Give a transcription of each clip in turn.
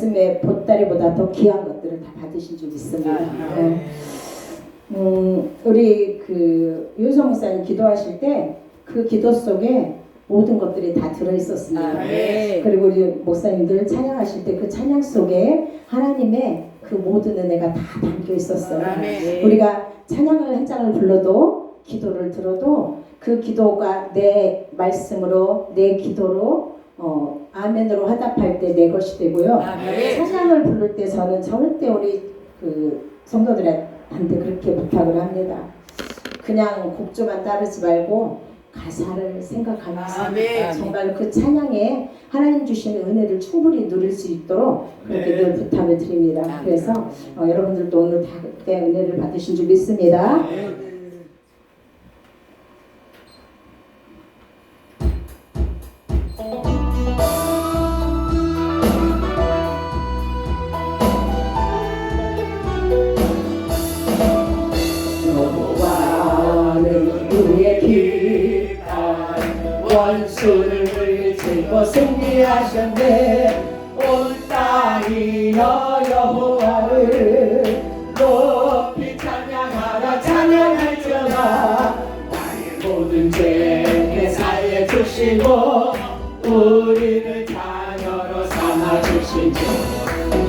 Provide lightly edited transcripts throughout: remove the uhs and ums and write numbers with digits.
말씀의 보따리보다 더 귀한 것들을 다 받으신 줄 믿습니다. 우리 그 유성 목사님 기도하실 때 그 기도 속에 모든 것들이 다 들어있었습니다. 그리고 우리 목사님들 찬양하실 때 그 찬양 속에 하나님의 그 모든 은혜가 다 담겨 있었어요. 우리가 찬양을 한 장을 불러도 기도를 들어도 그 기도가 내 말씀으로 내 기도로 아멘으로 화답할 때 내 것이 되고요. 찬양을 부를 때 저는 절대 우리 그 성도들한테 그렇게 부탁을 합니다. 그냥 곡조만 따르지 말고 가사를 생각하면서 정말 그 찬양에 하나님 주시는 은혜를 충분히 누릴 수 있도록 그렇게 늘 부탁을 드립니다. 그래서 여러분들도 오늘 다 그때 은혜를 받으신 줄 믿습니다. 원수를 물리치고 승리하셨네. 온 땅이여 여호와를 높이 찬양하라. 찬양할지어다. 나의 모든 죄 사해 주시고 우리를 자녀로 삼아 주신 주,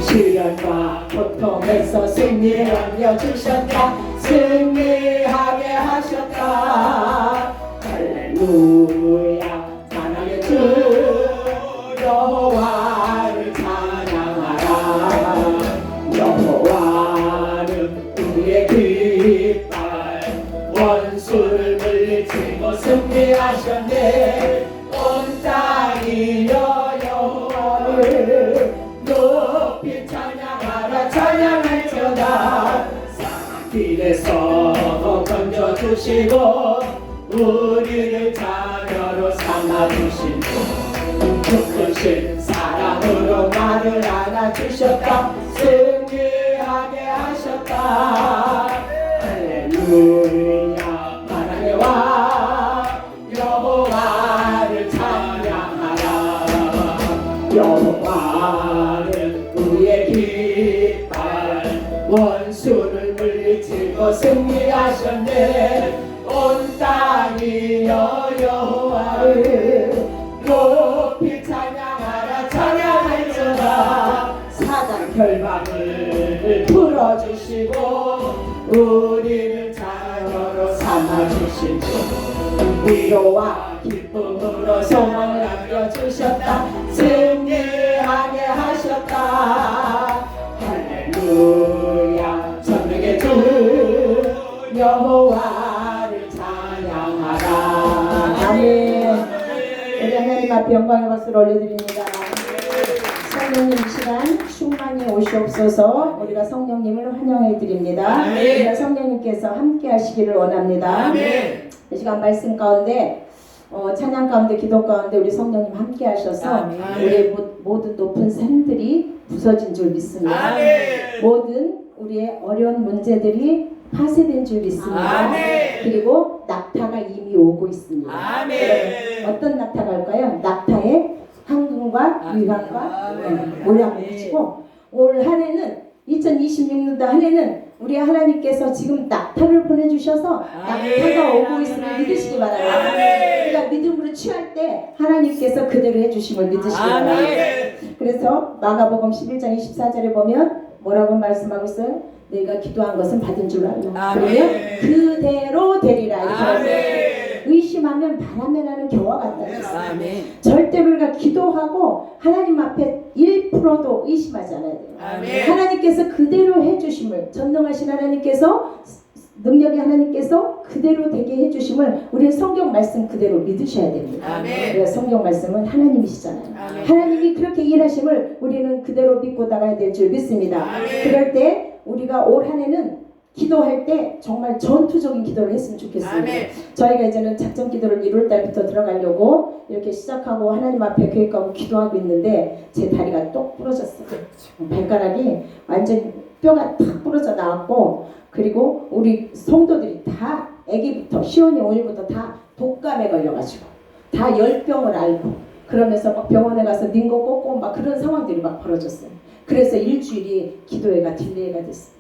시련과 고통에서 승리하여 주셨다. 승리하게 하셨다. 할렐루야. 사랑의 주 여호와를 찬양하라. 여호와는 우리의 깃발, 원수를 물리치고 승리하셨네. 온 땅이여 여호와를 높이 찬양하라. 찬양할지어다. 길에서 건져주시고 우리를 자녀로 삼아주신 주, 크신 사랑으로 나를 안아주셨다. 승리하게 하셨다. 할렐루야. 만왕의 왕 여호와를 찬양하라. 여호와는 우리의 깃발, 원수를 물리치고 승리하셨네. 온 땅이여 여호와를 높이 찬양하라. 찬양할지어다. 사단 결박을 풀어주시고 우리를 자녀로 삼아주신 주, 위로와 기쁨으로 소망을 안겨주셨다. 승리하게 하셨다. 할렐루야. 전능의 주 여호와를 찬양하라. 아멘. 우리 하나님 앞에 영광의 박수를 올려드립니다. 성령님 이 시간 충만히 오시옵소서. 우리가 성령님을 환영해 드립니다. 우리가 성령님께서 함께 하시기를 원합니다. 이 시간 말씀 가운데 찬양 가운데 기도 가운데 우리 성령님 함께 하셔서 우리의 모든 높은 산들이 부서진 줄 믿습니다. 모든 우리의 어려운 문제들이 파쇄된 줄 믿습니다. 그리고 낙타가 이미 오고 있습니다. 어떤 낙타가 올까요? 낙타의 황금과 유황과 모양을 붙이고 올 한 해는 2026년도 한 해는 우리 하나님께서 지금 낙타를 보내주셔서 낙타가 오고 있음을 믿으시기 바랍니다. 우리가 믿음으로 취할 때 하나님께서 그대로 해주심을 믿으시기 바랍니다. 그래서 마가복음 11장 24절에 보면 뭐라고 말씀하고 있어요? 내가 기도한 것은 받은 줄 알라. 그러면 그대로 되리라. 의심하면 바람에 나는 겨와 같다. 절대로 우리가 기도하고 하나님 앞에 1%도 의심하지 않아야 돼요. 하나님께서 그대로 해주심을, 전능하신 하나님께서, 능력의 하나님께서 그대로 되게 해주심을 우리의 성경 말씀 그대로 믿으셔야 됩니다. 성경 말씀은 하나님이시잖아요. 하나님이 그렇게 일하심을 우리는 그대로 믿고 나가야 될 줄 믿습니다. 그럴 때 우리가 올 한 해는 기도할 때 정말 전투적인 기도를 했으면 좋겠습니다. 저희가 이제는 작전 기도를 1월 달부터 들어가려고 이렇게 시작하고 하나님 앞에 계획하고 기도하고 있는데 제 다리가 똑 부러졌어요. 발가락이 완전 뼈가 탁 부러져 나왔고, 그리고 우리 성도들이 다 아기부터 시온이 5일부터 다 독감에 걸려가지고 다 열병을 앓고 그러면서 막 병원에 가서 링거 꽂고 막 그런 상황들이 막 벌어졌어요. 그래서 일주일이 기도회가 딜레이가 됐어요.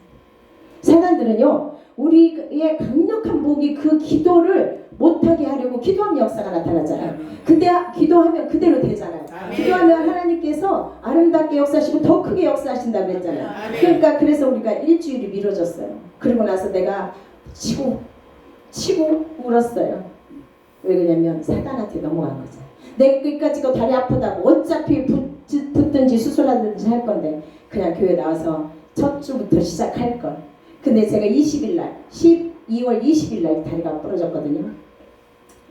사단들은요, 우리의 강력한 목이 그 기도를 못하게 하려고 기도하면 역사가 나타나잖아요. 근데 기도하면 그대로 되잖아요. 기도하면 하나님께서 아름답게 역사하시고 더 크게 역사하신다고 그랬잖아요. 그러니까 그래서 우리가 일주일이 미뤄졌어요. 그리고 나서 내가 치고 울었어요. 왜 그러냐면 사단한테 넘어간 거죠. 내 끝까지 다리 아프다고 어차피 붙든지 수술하든지 할 건데 그냥 교회 나와서 첫 주부터 시작할 걸. 근데 제가 12월 20일 날 다리가 부러졌거든요.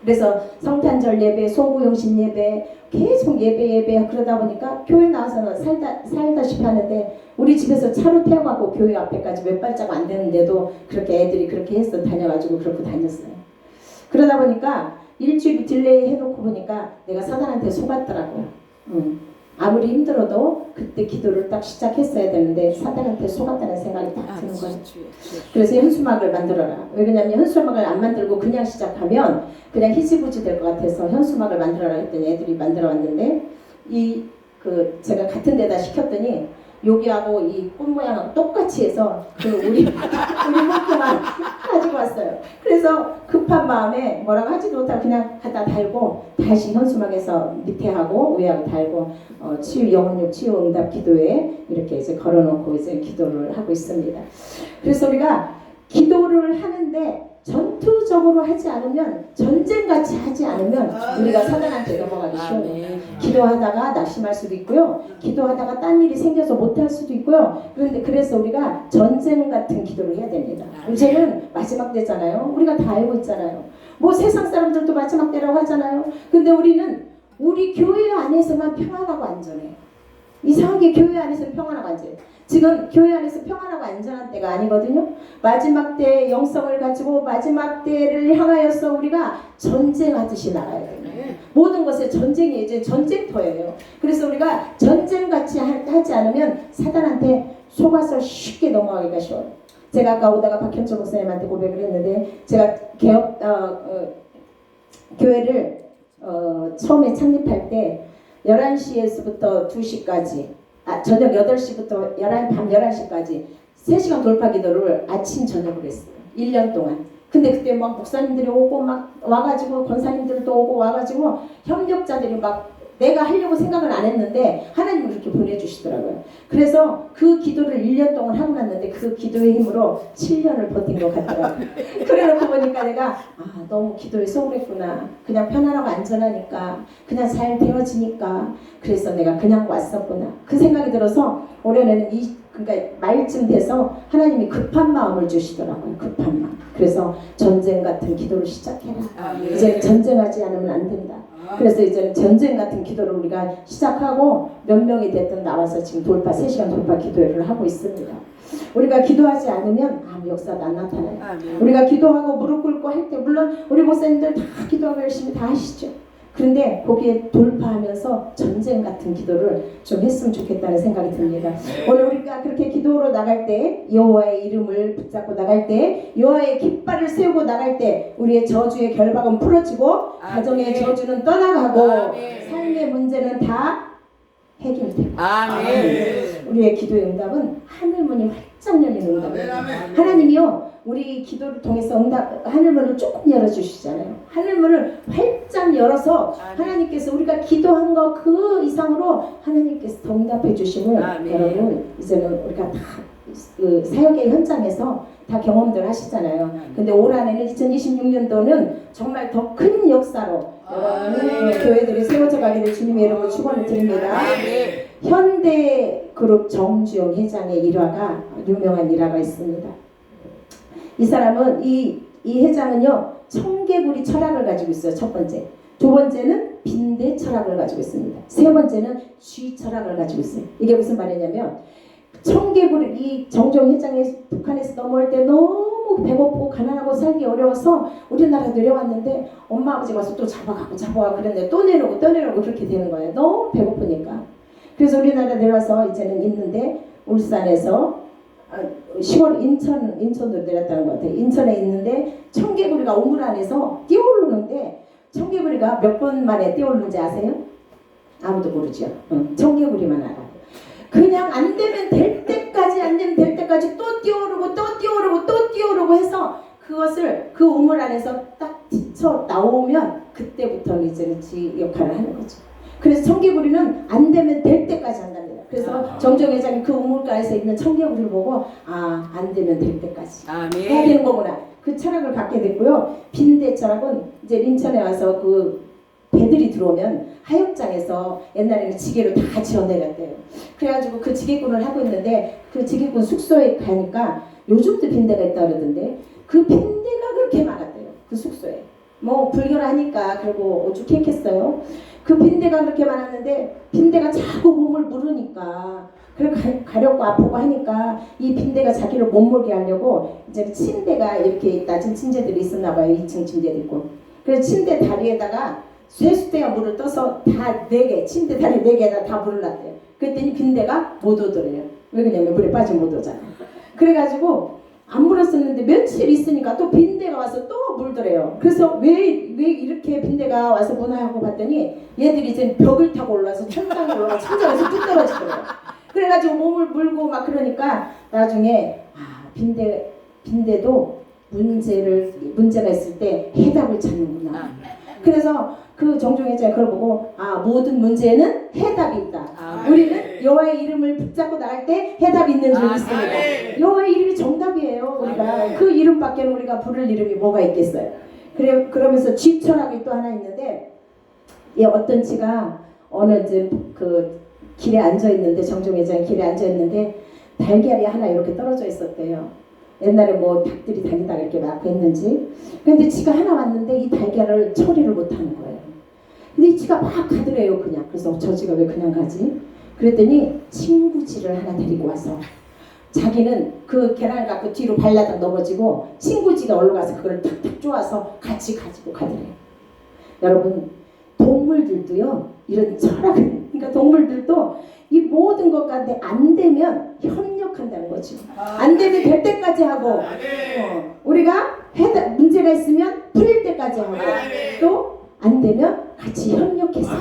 그래서 성탄절 예배, 송구용신 예배, 계속 예배 그러다 보니까 교회 나와서 살다시피 하는데 우리 집에서 차로 태워갖고 교회 앞에까지 몇 발자국 안 되는데도 그렇게 애들이 그렇게 해서 다녀가지고 그렇게 다녔어요. 그러다 보니까 일주일 딜레이 해놓고 보니까 내가 사단한테 속았더라고요. 아무리 힘들어도 그때 기도를 딱 시작했어야 되는데 사단한테 속았다는 생각이 딱 드는 거예요. 그래서 현수막을 만들어라. 왜 그러냐면 현수막을 안 만들고 그냥 시작하면 그냥 희지부지 될 것 같아서 현수막을 만들어라 했더니 애들이 만들어 왔는데 제가 같은 데다 시켰더니 여기하고 이 꽃 모양하고 똑같이 해서 우리 목표만 가지고 왔어요. 그래서 급한 마음에 뭐라고 하지도 못하고 그냥 갖다 달고 다시 현수막에서 밑에 하고 위하고 달고 영혼육 치유 응답 기도에 이렇게 이제 걸어놓고 이제 기도를 하고 있습니다. 그래서 우리가 기도를 하는데 전투적으로 하지 않으면 전쟁같이 하지 않으면 우리가 사단한테 넘어가기 쉬워요. 기도하다가 낙심할 수도 있고요. 기도하다가 딴 일이 생겨서 못할 수도 있고요. 그래서 우리가 전쟁 같은 기도를 해야 됩니다. 이제는 마지막 때잖아요. 우리가 다 알고 있잖아요. 뭐 세상 사람들도 마지막 때라고 하잖아요. 근데 우리는 우리 교회 안에서만 평안하고 안전해요. 이상하게 교회 안에서 평안하고 안전해요. 지금 교회 안에서 평안하고 안전한 때가 아니거든요. 마지막 때의 영성을 가지고 마지막 때를 향하여서 우리가 전쟁하듯이 나가야 돼요. 모든 것에 전쟁이 이제 전쟁터예요. 그래서 우리가 전쟁같이 하지 않으면 사단한테 속아서 쉽게 넘어가기가 쉬워요. 제가 아까 오다가 박현철 목사님한테 고백을 했는데 제가 교회를 처음에 창립할 때 11시에서부터 2시까지 저녁 8시부터 밤 11시까지 3시간 돌파 기도를 아침 저녁으로 했어요. 1년 동안. 근데 그때 막 목사님들이 오고 막 와가지고 권사님들도 오고 와가지고 협력자들이 막 내가 하려고 생각을 안 했는데 하나님이 그렇게 보내주시더라고요. 그래서 그 기도를 1년 동안 하고 났는데 그 기도의 힘으로 7년을 버틴 것 같더라고요. 그래놓고 보니까 내가 너무 기도에 소홀했구나. 그냥 편안하고 안전하니까 그냥 잘 되어지니까 그래서 내가 그냥 왔었구나. 그 생각이 들어서 올해는 그러니까 말쯤 돼서 하나님이 급한 마음을 주시더라고요. 급한 마음. 그래서 전쟁 같은 기도를 시작해라. 이제 전쟁하지 않으면 안 된다. 그래서 이제는 전쟁 같은 기도를 우리가 시작하고 몇 명이 됐든 나와서 지금 3시간 돌파 기도회를 하고 있습니다. 우리가 기도하지 않으면 아무 역사도 안 나타나요. 우리가 기도하고 무릎 꿇고 할 때 물론 우리 목사님들 다 기도하고 열심히 다 하시죠. 그런데 거기에 돌파하면서 전쟁 같은 기도를 좀 했으면 좋겠다는 생각이 듭니다. 오늘 우리가 그렇게 기도로 나갈 때 여호와의 이름을 붙잡고 나갈 때 여호와의 깃발을 세우고 나갈 때 우리의 저주의 결박은 풀어지고 가정의 저주는 떠나가고 삶의 문제는 다 해결되고 우리의 기도의 응답은 하늘문이 활짝 열리는 응답입니다. 하나님이요 우리 기도를 통해서 하늘문을 조금 열어주시잖아요. 하늘문을 활짝 열어서 하나님께서 우리가 기도한 거 그 이상으로 하나님께서 더 응답해 주심을 여러분 이제는 우리가 다 사역의 현장에서 다 경험들 하시잖아요. 근데 올 한해는 2026년도는 정말 더 큰 역사로 여러분 교회들이 세워져 가기를 주님의 이름으로 축원을 드립니다. 현대그룹 정주영 회장의 일화가 유명한 일화가 있습니다. 이 사람은 이 회장은요 청개구리 철학을 가지고 있어요. 첫 번째, 두 번째는 빈대 철학을 가지고 있습니다. 세 번째는 쥐 철학을 가지고 있어요. 이게 무슨 말이냐면 청개구리 이 정주영 회장이 북한에서 넘어올 때 너무 배고프고 가난하고 살기 어려워서 우리나라 내려왔는데 엄마 아버지가 와서 또 잡아가고 그랬는데 또 내려오고 그렇게 되는 거예요. 너무 배고프니까. 그래서 우리나라 내려와서 이제는 있는데 울산에서 10월 인천으로 내렸다는 것 같아요. 인천에 있는데 청개구리가 우물 안에서 뛰어오르는데 청개구리가 몇 번 만에 뛰어오르는지 아세요? 아무도 모르죠. 청개구리만 알아요. 그냥 안 되면 될 때까지 안 되면 될 때까지 또 뛰어오르고 또 뛰어오르고 또 뛰어오르고 해서 그것을 그 우물 안에서 딱 뛰쳐 나오면 그때부터는 이제는 지 역할을 하는 거죠. 그래서 청개구리는 안 되면 될 때까지 한답니다. 그래서 정정 회장이 그 우물가에서 있는 청개구리를 보고 안 되면 될 때까지 해야 되는 거구나. 그 철학을 갖게 됐고요. 빈대 철학은 이제 린천에 와서 그 배들이 들어오면 하역장에서 옛날에는 지게로 다 지어내렸대요. 그래가지고 그 지게꾼을 하고 있는데 그 지게꾼 숙소에 가니까 요즘도 빈대가 있다 그러던데 그 빈대가 그렇게 많았대요. 그 숙소에. 뭐 불결하니까 그리고 오죽했겠어요. 그 빈대가 그렇게 많았는데 빈대가 자꾸 몸을 물으니까 그래 가렵고 아프고 하니까 이 빈대가 자기를 못 몰게 하려고 이제 침대가 이렇게 낮은 침대들이 있었나 봐요. 2층 침대도 있고. 그래서 침대 다리에다가 쇠수대가 물을 떠서 다 4개 침대 다리 4개에다 다 물을 놨대요. 그랬더니 빈대가 못 오더래요. 왜 그러냐면 물에 빠지면 못 오잖아요. 그래가지고 안 물었었는데 며칠 있으니까 또 빈대가 와서 또 물더래요. 그래서 왜 이렇게 빈대가 와서 무나 하고 봤더니 얘들이 이제 벽을 타고 올라와서 천장에 올라가서 천장에서 뚝 떨어지더래요. 그래가지고 몸을 물고 막 그러니까 나중에 빈대도 문제가 있을 때 해답을 찾는구나. 그래서 그 정종회장이 그걸 보고 모든 문제는 해답이 있다. 우리는 여호와의 이름을 붙잡고 나갈 때 해답이 있는 줄 믿습니다. 여호와의 이름이 정답이에요. 우리가 그 이름밖에 우리가 부를 이름이 뭐가 있겠어요. 그러면서 쥐 철학이 또 하나 있는데 어떤 쥐가 어느 이제 그 길에 앉아 있는데 정종회장이 길에 앉아 있는데 달걀이 하나 이렇게 떨어져 있었대요. 옛날에 뭐 닭들이 다니다가 이렇게 막 했는지. 근데 쥐가 하나 왔는데 이 달걀을 처리를 못하는 거예요. 근데 이 쥐가 막 가더래요 그냥. 그래서 저 쥐가 왜 그냥 가지? 그랬더니 친구 쥐를 하나 데리고 와서 자기는 그 계란을 갖고 뒤로 발라당 넘어지고 친구 쥐가 올라가서 그걸 탁탁 쪼아서 같이 가지고 가더래요. 여러분 동물들도요 이런 철학, 그러니까 동물들도 이 모든 것 가운데 안 되면 협력한다는 거죠. 안 되면 될 때까지 하고 우리가 문제가 있으면 풀릴 때까지 하고 또 안 되면 같이 협력해서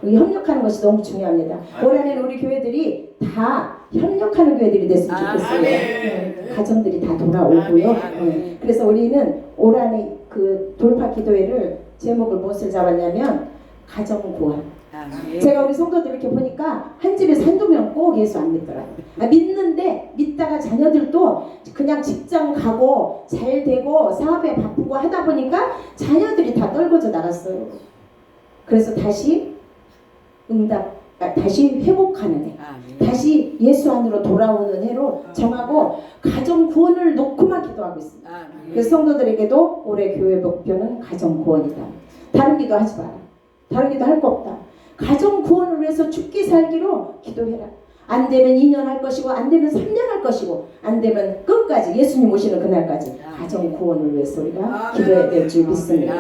협력하는 것이 너무 중요합니다. 올해는 우리 교회들이 다 협력하는 교회들이 됐으면 좋겠어요. 가정들이 다 돌아오고요. 그래서 우리는 올 한해 그 돌파 기도회를 제목을 무엇을 잡았냐면 가정 구원. 제가 우리 성도들 이렇게 보니까 한 집에서 한두 명 꼭 예수 안 믿더라고요. 믿는데 믿다가 자녀들도 그냥 직장 가고 잘 되고 사업에 바쁘고 하다 보니까 자녀들이 다 떨궈져 나갔어요. 그래서 다시 다시 회복하는 해, 다시 예수 안으로 돌아오는 해로 정하고 가정 구원을 놓고만 기도하고 있습니다. 그래서 성도들에게도 올해 교회 목표는 가정 구원이다. 다른 기도 하지 마라. 다른 기도 할 거 없다. 가정 구원을 위해서 죽기 살기로 기도해라. 안 되면 2년 할 것이고 안 되면 3년 할 것이고 안 되면 끝까지 예수님 오시는 그날까지 가정 구원을 위해서 우리가 기도해야 될 줄 믿습니다.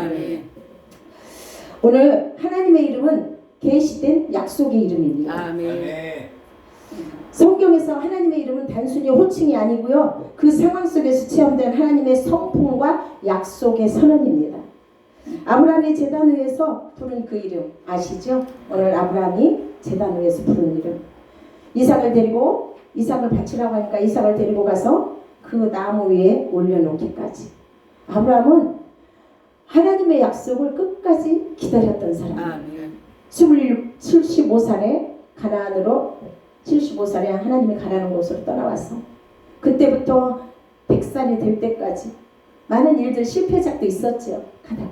오늘 하나님의 이름은 계시된 약속의 이름입니다. 성경에서 하나님의 이름은 단순히 호칭이 아니고요. 그 상황 속에서 체험된 하나님의 성품과 약속의 선언입니다. 아브라함의 제단 위에서 부른 그 이름 아시죠? 오늘 아브라함이 제단 위에서 부른 이름. 이삭을 바치라고 하니까 이삭을 데리고 가서 그 나무 위에 올려놓기까지. 아브라함은 하나님의 약속을 끝까지 기다렸던 사람. 75살에 가나안으로 75살에 하나님이 가라는 곳으로 떠나와서 그때부터 100살이 될 때까지 많은 일들 실패작도 있었죠. 가다가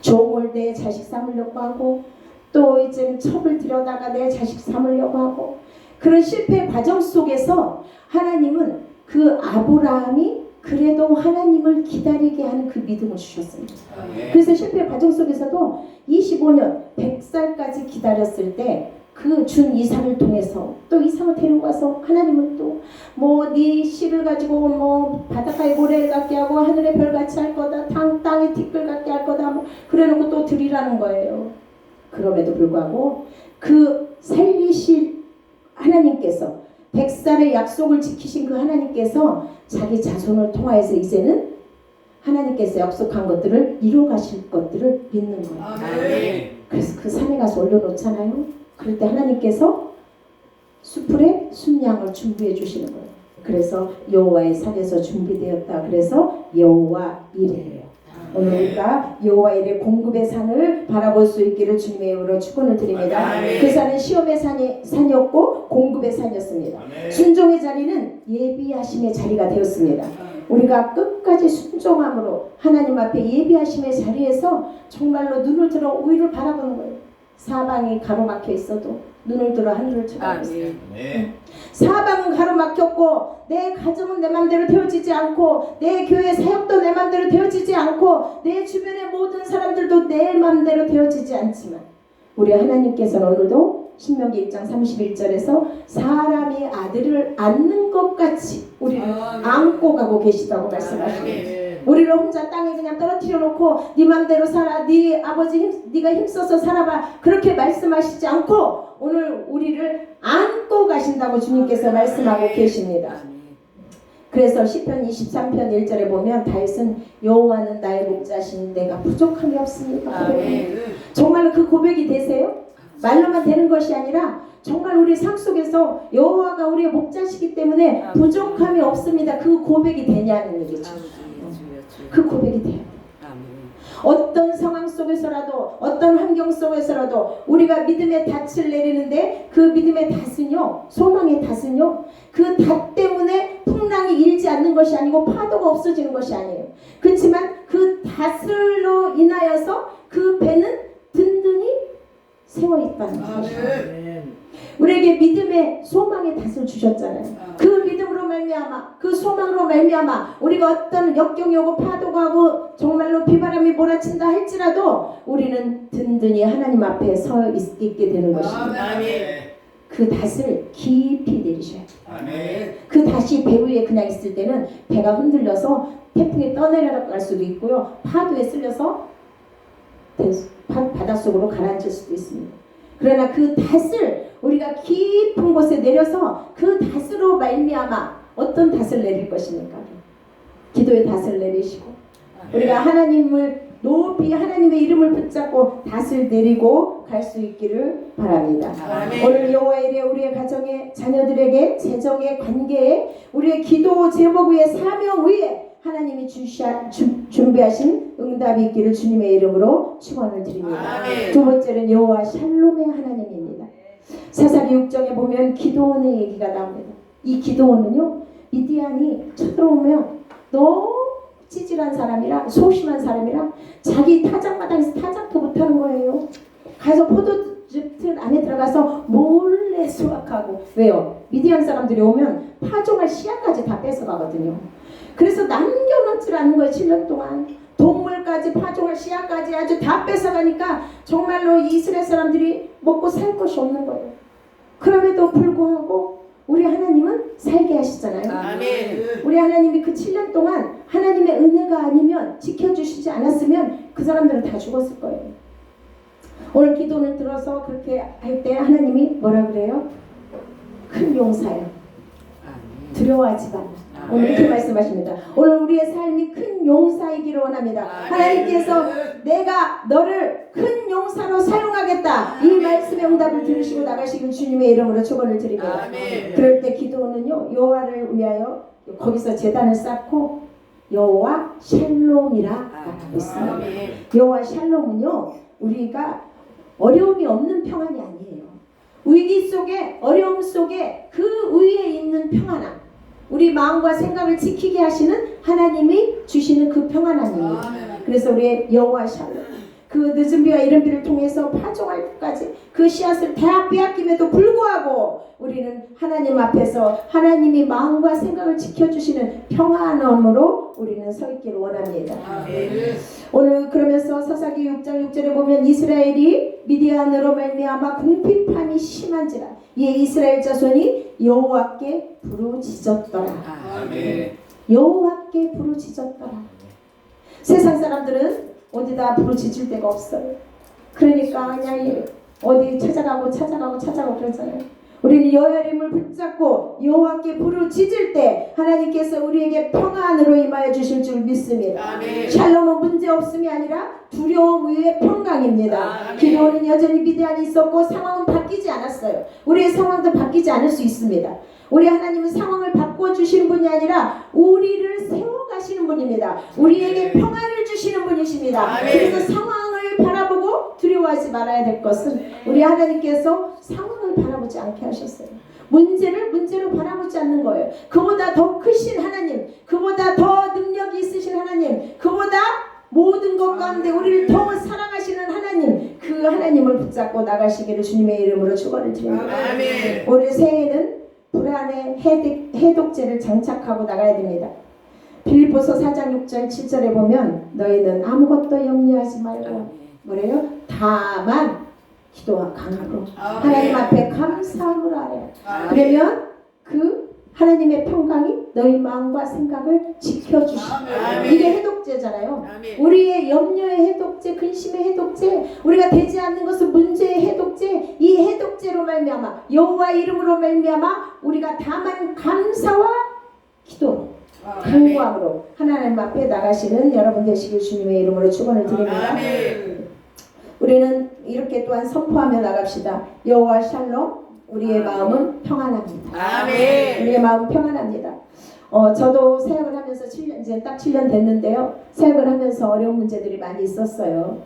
종을 내 자식 삼으려고 하고 또 이제 첩을 들여다가 내 자식 삼으려고 하고 그런 실패 과정 속에서 하나님은 그 아브라함이 그래도 하나님을 기다리게 하는 그 믿음을 주셨습니다. 그래서 실패 과정 속에서도 25년 100살까지 기다렸을 때 그 준 이삭을 통해서 또 이삭을 데리고 가서 하나님은 또 뭐 네 씨를 가지고 뭐 바닷가에 모래를 갖게 하고 하늘의 별 같이 할 거다, 땅에 티끌 같게 할 거다, 뭐 그래놓고 또 드리라는 거예요. 그럼에도 불구하고 그 살리실 하나님께서 100살의 약속을 지키신 그 하나님께서 자기 자손을 통하여서 이제는 하나님께서 약속한 것들을 이루어 가실 것들을 믿는 거예요. 그래서 그 산에 가서 올려놓잖아요. 그럴 때 하나님께서 수풀에 순양을 준비해 주시는 거예요. 그래서 여호와의 산에서 준비되었다. 그래서 여호와 이레예요. 오늘 우리가 여호와 이레 공급의 산을 바라볼 수 있기를 주님의 이름으로 축원을 드립니다. 그 산은 시험의 산이었고 공급의 산이었습니다. 순종의 자리는 예비하심의 자리가 되었습니다. 우리가 끝까지 순종함으로 하나님 앞에 예비하심의 자리에서 정말로 눈을 들어 우위를 바라보는 거예요. 사방이 가로막혀 있어도 눈을 들어 하늘을 쳐다보세요. 사방은 가로막혔고 내 가정은 내 맘대로 되어지지 않고 내 교회 사역도 내 맘대로 되어지지 않고 내 주변의 모든 사람들도 내 맘대로 되어지지 않지만 우리 하나님께서는 오늘도 신명기 1장 31절에서 사람이 아들을 안는 것 같이 우리를 안고 가고 계시다고 말씀하십니다. 우리를 혼자 땅에 그냥 떨어뜨려 놓고 네 맘대로 살아, 네 아버지 네가 힘써서 살아봐, 그렇게 말씀하시지 않고 오늘 우리를 안고 가신다고 주님께서 말씀하고 계십니다. 그래서 시편 23편 1절에 보면 다윗은 여호와는 나의 목자시니 내가 부족함이 없습니다. 정말로 그 고백이 되세요? 말로만 되는 것이 아니라 정말 우리 삶 속에서 여호와가 우리의 목자시기 때문에 부족함이 없습니다. 그 고백이 되냐는 얘기죠. 그 고백이 돼요. 어떤 상황 속에서라도 어떤 환경 속에서라도 우리가 믿음의 닻을 내리는데 그 믿음의 닻은요, 소망의 닻은요, 그 닷 때문에 풍랑이 일지 않는 것이 아니고 파도가 없어지는 것이 아니에요. 그렇지만 그 닷으로 인하여서 그 배는 든든히 세워 있다는 것이죠. 우리에게 믿음의 소망의 닷을 주셨잖아요. 그 믿음으로 말미암아, 그 소망으로 말미암아 우리가 어떤 역경이 오고 파도가 오고 정말로 비바람이 몰아친다 할지라도 우리는 든든히 하나님 앞에 서 있게 되는 것입니다. 그 닷을 깊이 내리셔야 돼요. 그 닷이 배 위에 그냥 있을 때는 배가 흔들려서 태풍에 떠내려갈 수도 있고요, 파도에 쓸려서 바닷속으로 가라앉을 수도 있습니다. 그러나 그 닷을 우리가 깊은 곳에 내려서 그 닷으로 말미암아 어떤 닷을 내릴 것입니까? 기도의 닷을 내리시고 우리가 하나님을 높이 하나님의 이름을 붙잡고 닷을 내리고 갈 수 있기를 바랍니다. 오늘 여호와 이레 우리의 가정에 자녀들에게 재정의 관계에 우리의 기도 제목 위에 사명 위에 하나님이 준비하신 응답이 있기를 주님의 이름으로 축원을 드립니다. 두 번째는 여호와 샬롬의 하나님입니다. 사사기 6장에 보면 기도원의 얘기가 나옵니다. 이 기도원은요, 미디안이 쳐들어오면 너무 찌질한 사람이라, 소심한 사람이라 자기 타작마당에서 타작도 못하는 거예요. 가서 포도즙 안에 들어가서 몰래 수확하고. 왜요? 미디안 사람들이 오면 파종할 씨앗까지 다 뺏어가거든요. 그래서 남겨놓질 않는 거예요. 7년 동안 동물까지 파종할 씨앗까지 아주 다 뺏어가니까 정말로 이스라엘 사람들이 먹고 살 것이 없는 거예요. 그럼에도 불구하고 우리 하나님은 살게 하시잖아요. 우리 하나님이 그 7년 동안 하나님의 은혜가 아니면, 지켜주시지 않았으면 그 사람들은 다 죽었을 거예요. 오늘 기도를 들어서 그렇게 할 때 하나님이 뭐라 그래요? 큰 용사요, 두려워하지 마라. 오늘 이렇게 말씀하십니다. 오늘 우리의 삶이 큰 용사이기를 원합니다. 하나님께서 내가 너를 큰 용사로 사용하겠다, 이 말씀의 응답을 들으시고 나가시길 주님의 이름으로 축원을 드립니다. 그럴 때 기도는요, 여호와를 위하여 거기서 제단을 쌓고 여호와 샬롬이라 말하고 있습니다. 여호와 샬롬은요, 우리가 어려움이 없는 평안이 아니에요. 위기 속에, 어려움 속에 그 위에 있는 평안함, 우리 마음과 생각을 지키게 하시는 하나님이 주시는 그 평안함이에요. 그래서 우리의 여호와 샬롬, 그 늦은 비와 이른 비를 통해서 파종할 때까지 그 씨앗을 다 빼앗김에도 불구하고 우리는 하나님 앞에서 하나님이 마음과 생각을 지켜주시는 평안함으로 우리는 서 있기를 원합니다. 오늘 그러면서 사사기 6장 6절에 보면 이스라엘이 미디안으로 말미암아 궁핍함이 심한지라 이에 이스라엘 자손이 여호와께 부르짖었더라. 여호와께 부르짖었더라. 세상 사람들은 어디다 부르짖을 데가 없어요. 그러니까 그냥 어디 찾아가고 그러잖아요. 우리는 여호와 이름을 붙잡고 여호와께 부르짖을 때 하나님께서 우리에게 평안으로 임하여 주실 줄 믿습니다. 샬롬은 문제 없음이 아니라 두려움 위에 평강입니다. 기도는 여전히 비대 안에 있었고 상황은 바뀌지 않았어요. 우리의 상황도 바뀌지 않을 수 있습니다. 우리 하나님은 상황을 바꿔주시는 분이 아니라 우리를 세워가시는 분입니다. 우리에게 평안을 주시는 분이십니다. 그래서 상황을 바라보고 두려워하지 말아야 될 것은 우리 하나님께서 상황을 바라보지 않게 하셨어요. 문제를 문제로 바라보지 않는 거예요. 그보다 더 크신 하나님, 그보다 더 능력이 있으신 하나님, 그보다 모든 것 가운데 우리를 더 사랑하시는 하나님, 그 하나님을 붙잡고 나가시기를 주님의 이름으로 축원을 드립니다. 올해 새해에는 불안의 해독제를 장착하고 나가야 됩니다. 빌립보서 4장 6절 7절에 보면 너희는 아무것도 염려하지 말고 뭐래요? 다만 기도와 간구로 하나님 앞에 감사함으로 하래요. 그러면 그 하나님의 평강이 너희 마음과 생각을 지켜주시고 이게 해독제잖아요. 우리의 염려의 해독제, 근심의 해독제, 우리가 되지 않는 것은 문제의 해독제, 이 해독제로 말미암아 여호와 이름으로 말미암아 우리가 다만 감사와 기도 간구함으로 하나님 앞에 나가시는 여러분 되시길 주님의 이름으로 축원을 드립니다. 우리는 이렇게 또한 선포하며 나갑시다. 여호와 샬롬, 우리의 마음은 평안합니다. 우리의 마음 평안합니다. 저도 사역을 하면서 7년, 이제 딱 7년 됐는데요. 사역을 하면서 어려운 문제들이 많이 있었어요.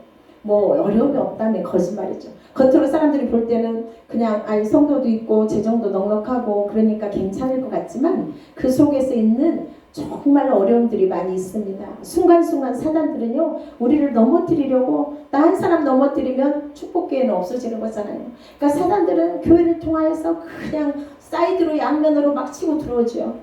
뭐 어려움이 없다면 거짓말이죠. 겉으로 사람들이 볼 때는 그냥 아니 성도도 있고 재정도 넉넉하고 그러니까 괜찮을 것 같지만 그 속에서 있는 정말 어려움들이 많이 있습니다. 순간순간 사단들은요 우리를 넘어뜨리려고 나 한 사람 넘어뜨리면 축복교회는 없어지는 거잖아요. 그러니까 사단들은 교회를 통하여서 그냥 사이드로 양면으로 막 치고 들어오죠.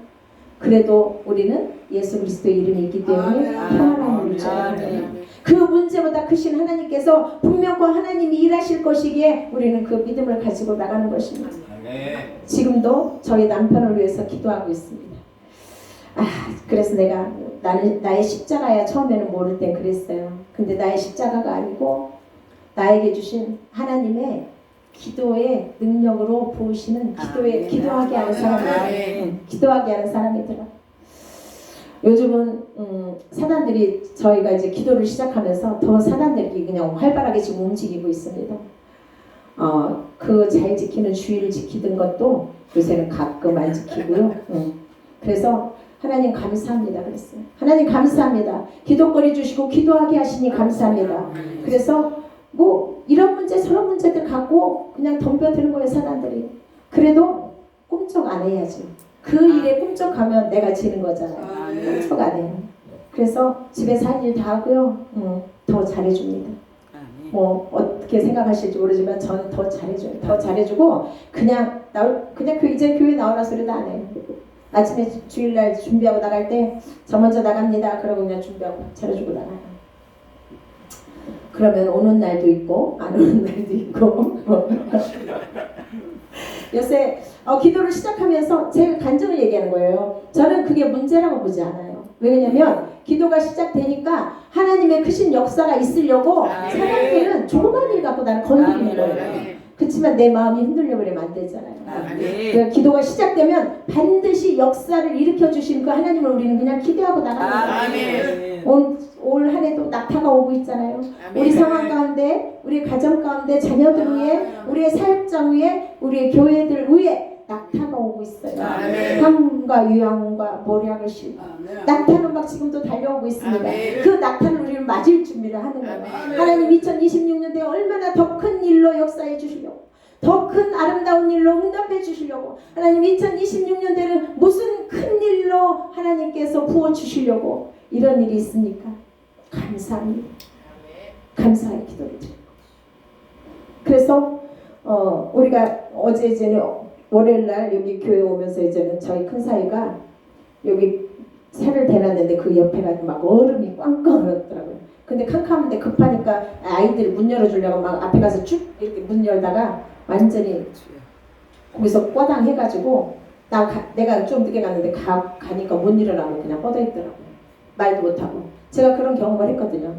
그래도 우리는 예수 그리스도의 이름이 있기 때문에 평안함을 누려야 합니다. 그 문제보다 크신 하나님께서 분명 그 하나님이 일하실 것이기에 우리는 그 믿음을 가지고 나가는 것입니다. 지금도 저희 남편을 위해서 기도하고 있습니다. 그래서 내가 나의 십자가야 처음에는 모를 땐 그랬어요. 근데 나의 십자가가 아니고 나에게 주신 하나님의 기도의 능력으로 부으시는 기도하게 하는 사람이 기도하게 하는 사람이더라. 요즘은 사단들이 저희가 이제 기도를 시작하면서 더 사단들이 그냥 활발하게 지금 움직이고 있습니다. 그 잘 지키는 주의를 지키던 것도 요새는 가끔 안 지키고요. 그래서 하나님 감사합니다 그랬어요. 하나님 감사합니다. 기도거리 주시고 기도하게 하시니 감사합니다. 그래서 뭐 이런 문제 저런 문제들 갖고 그냥 덤벼드는 거예요 사람들이. 그래도 꿈쩍 안 해야죠. 그 일에 꿈쩍하면 내가 지는 거잖아요. 꿈쩍 안 해요. 그래서 집에서 할 일 다 하고요. 더 잘해줍니다. 뭐 어떻게 생각하실지 모르지만 저는 더 잘해줘요. 더 잘해주고 그냥 이제 교회 나오라 소리도 안 해요. 아침에 주일날 준비하고 나갈 때 저 먼저 나갑니다. 그러고 그냥 준비하고 차려주고 나가요. 그러면 오는 날도 있고 안 오는 날도 있고 요새 기도를 시작하면서 제 간증을 얘기하는 거예요. 저는 그게 문제라고 보지 않아요. 왜냐면 기도가 시작되니까 하나님의 크신 역사가 있으려고 사람들은 조그만 일 갖고 나를 건드리는 거예요. 그렇지만 내 마음이 흔들려 버리면 안 되잖아요. 그 기도가 시작되면 반드시 역사를 일으켜 주신 그 하나님을 우리는 그냥 기대하고 나가는 거예요. 올 한 해도 낙타가 오고 있잖아요. 우리 상황 가운데, 우리 가정 가운데, 자녀들 위에, 우리의 사역장 위에, 우리의 교회들 위에 낙타가 오고 있어요. 함과 유황과 모략을 싣고 낙타는 막 지금도 달려오고 있습니다. 그 낙타를 우리는 맞을 준비를 하는 거예요. 하나님 2026년도에 얼마나 더 큰 일로 역사해 주시려고, 더 큰 아름다운 일로 응답해 주시려고, 하나님 2026년도에는 무슨 큰 일로 하나님께서 부어 주시려고 이런 일이 있습니까? 감사합니다. 감사의 기도를 드립니다. 그래서 우리가 어제 이제는 월요일날 여기 교회 오면서 이제는 저희 큰 사이가 여기 새를 대놨는데 그 옆에가 막 얼음이 꽝꽝 얼었더라고요. 근데 캄캄한데 급하니까 아이들 문 열어주려고 막 앞에 가서 쭉 이렇게 문 열다가 완전히 거기서 꽈당 해가지고 내가 좀 늦게 갔는데 가니까 못 일어나고 그냥 뻗어있더라고요. 말도 못하고. 제가 그런 경험을 했거든요.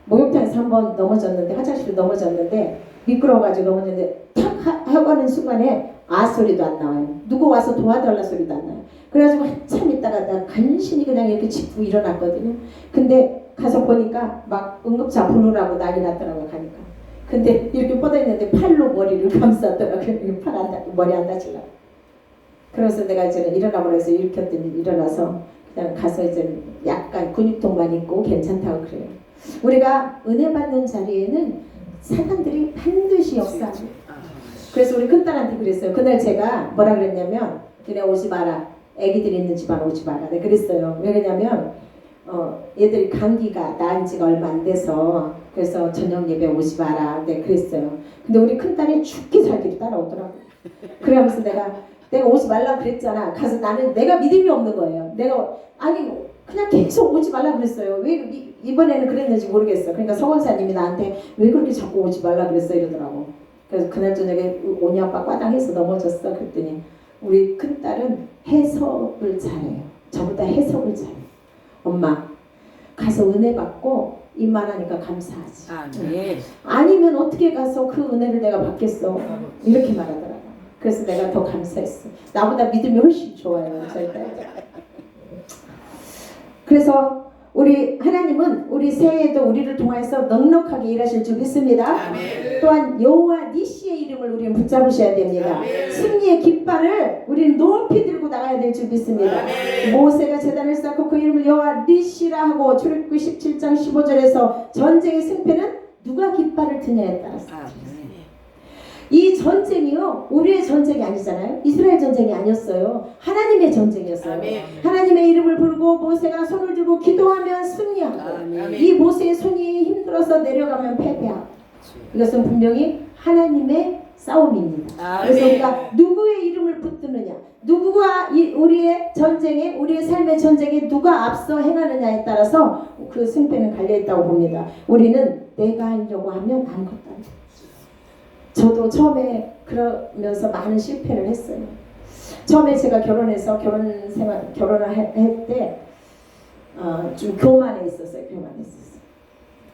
목욕탕에서 한번 넘어졌는데, 화장실에 넘어졌는데 미끄러워가지고 넘어졌는데 탁 하고 하는 순간에 소리도 안 나와요. 누구 와서 도와달라 소리도 안 나요. 그래가지고 한참 있다가 나 간신히 그냥 이렇게 짚고 일어났거든요. 근데 가서 보니까 막 응급차 부르라고 난리 났더라고요. 가니까. 근데 이렇게 뻗어 있는데 팔로 머리를 감쌌더라고요. 머리 안 다치려고. 그래서 내가 이제 일어나고 그래서 일으켰더니 일어나서 그냥 가서 이제 약간 근육통만 있고 괜찮다고 그래요. 우리가 은혜 받는 자리에는 사단들이 반드시 역사하죠. 그래서 우리 큰딸한테 그랬어요. 그날 제가 뭐라 그랬냐면 너네 오지 마라. 애기들 있는 집안 오지 마라. 네, 그랬어요. 왜 그러냐면 얘들이 감기가 나은 지가 얼마 안 돼서 그래서 저녁 예배 오지 마라. 네, 그랬어요. 근데 우리 큰딸이 죽기 살기로 따라오더라고요. 그러면서 내가 오지 말라 그랬잖아. 가서 나는 내가 믿음이 없는 거예요. 내가 아니 그냥 계속 오지 말라 그랬어요. 왜 이번에는 그랬는지 모르겠어. 그러니까 서원사님이 나한테 왜 그렇게 자꾸 오지 말라 그랬어 이러더라고. 그래서 그날 저녁에 오니 아빠 과당해서 넘어졌어. 그랬더니 우리 큰딸은 해석을 잘해요. 저보다 해석을 잘해요. 엄마 가서 은혜 받고 이만하니까 감사하지. 네. 아니면 어떻게 가서 그 은혜를 내가 받겠어. 이렇게 말하더라고요. 그래서 내가 더 감사했어. 나보다 믿음이 훨씬 좋아요. 저희 딸. 그래서 우리 하나님은 우리 새해에도 우리를 통해서 넉넉하게 일하실 줄 믿습니다. 아멘. 또한 여호와 니시의 이름을 우리는 붙잡으셔야 됩니다. 아멘. 승리의 깃발을 우리는 높이 들고 나가야 될 줄 믿습니다. 아멘. 모세가 제단을 쌓고 그 이름을 여호와 니시라 하고 출애굽기 17장 15절에서 전쟁의 승패는 누가 깃발을 드냐에 따라서. 이 전쟁이요 우리의 전쟁이 아니잖아요. 이스라엘 전쟁이 아니었어요. 하나님의 전쟁이었어요. 아멘. 하나님의 이름을 부르고 모세가 손을 들고 기도하면 승리하고 아멘. 이 모세의 손이 힘들어서 내려가면 패배하고 이것은 분명히 하나님의 싸움입니다. 아멘. 그래서 우리가 누구의 이름을 붙드느냐 누구가 우리의 전쟁에 우리의 삶의 전쟁에 누가 앞서 행하느냐에 따라서 그 승패는 갈려있다고 봅니다. 우리는 내가 하려고 하면 아무것도 안 돼요. 저도 처음에 그러면서 많은 실패를 했어요. 처음에 제가 결혼해서 결혼을 할 때 좀 교만해 있었어요.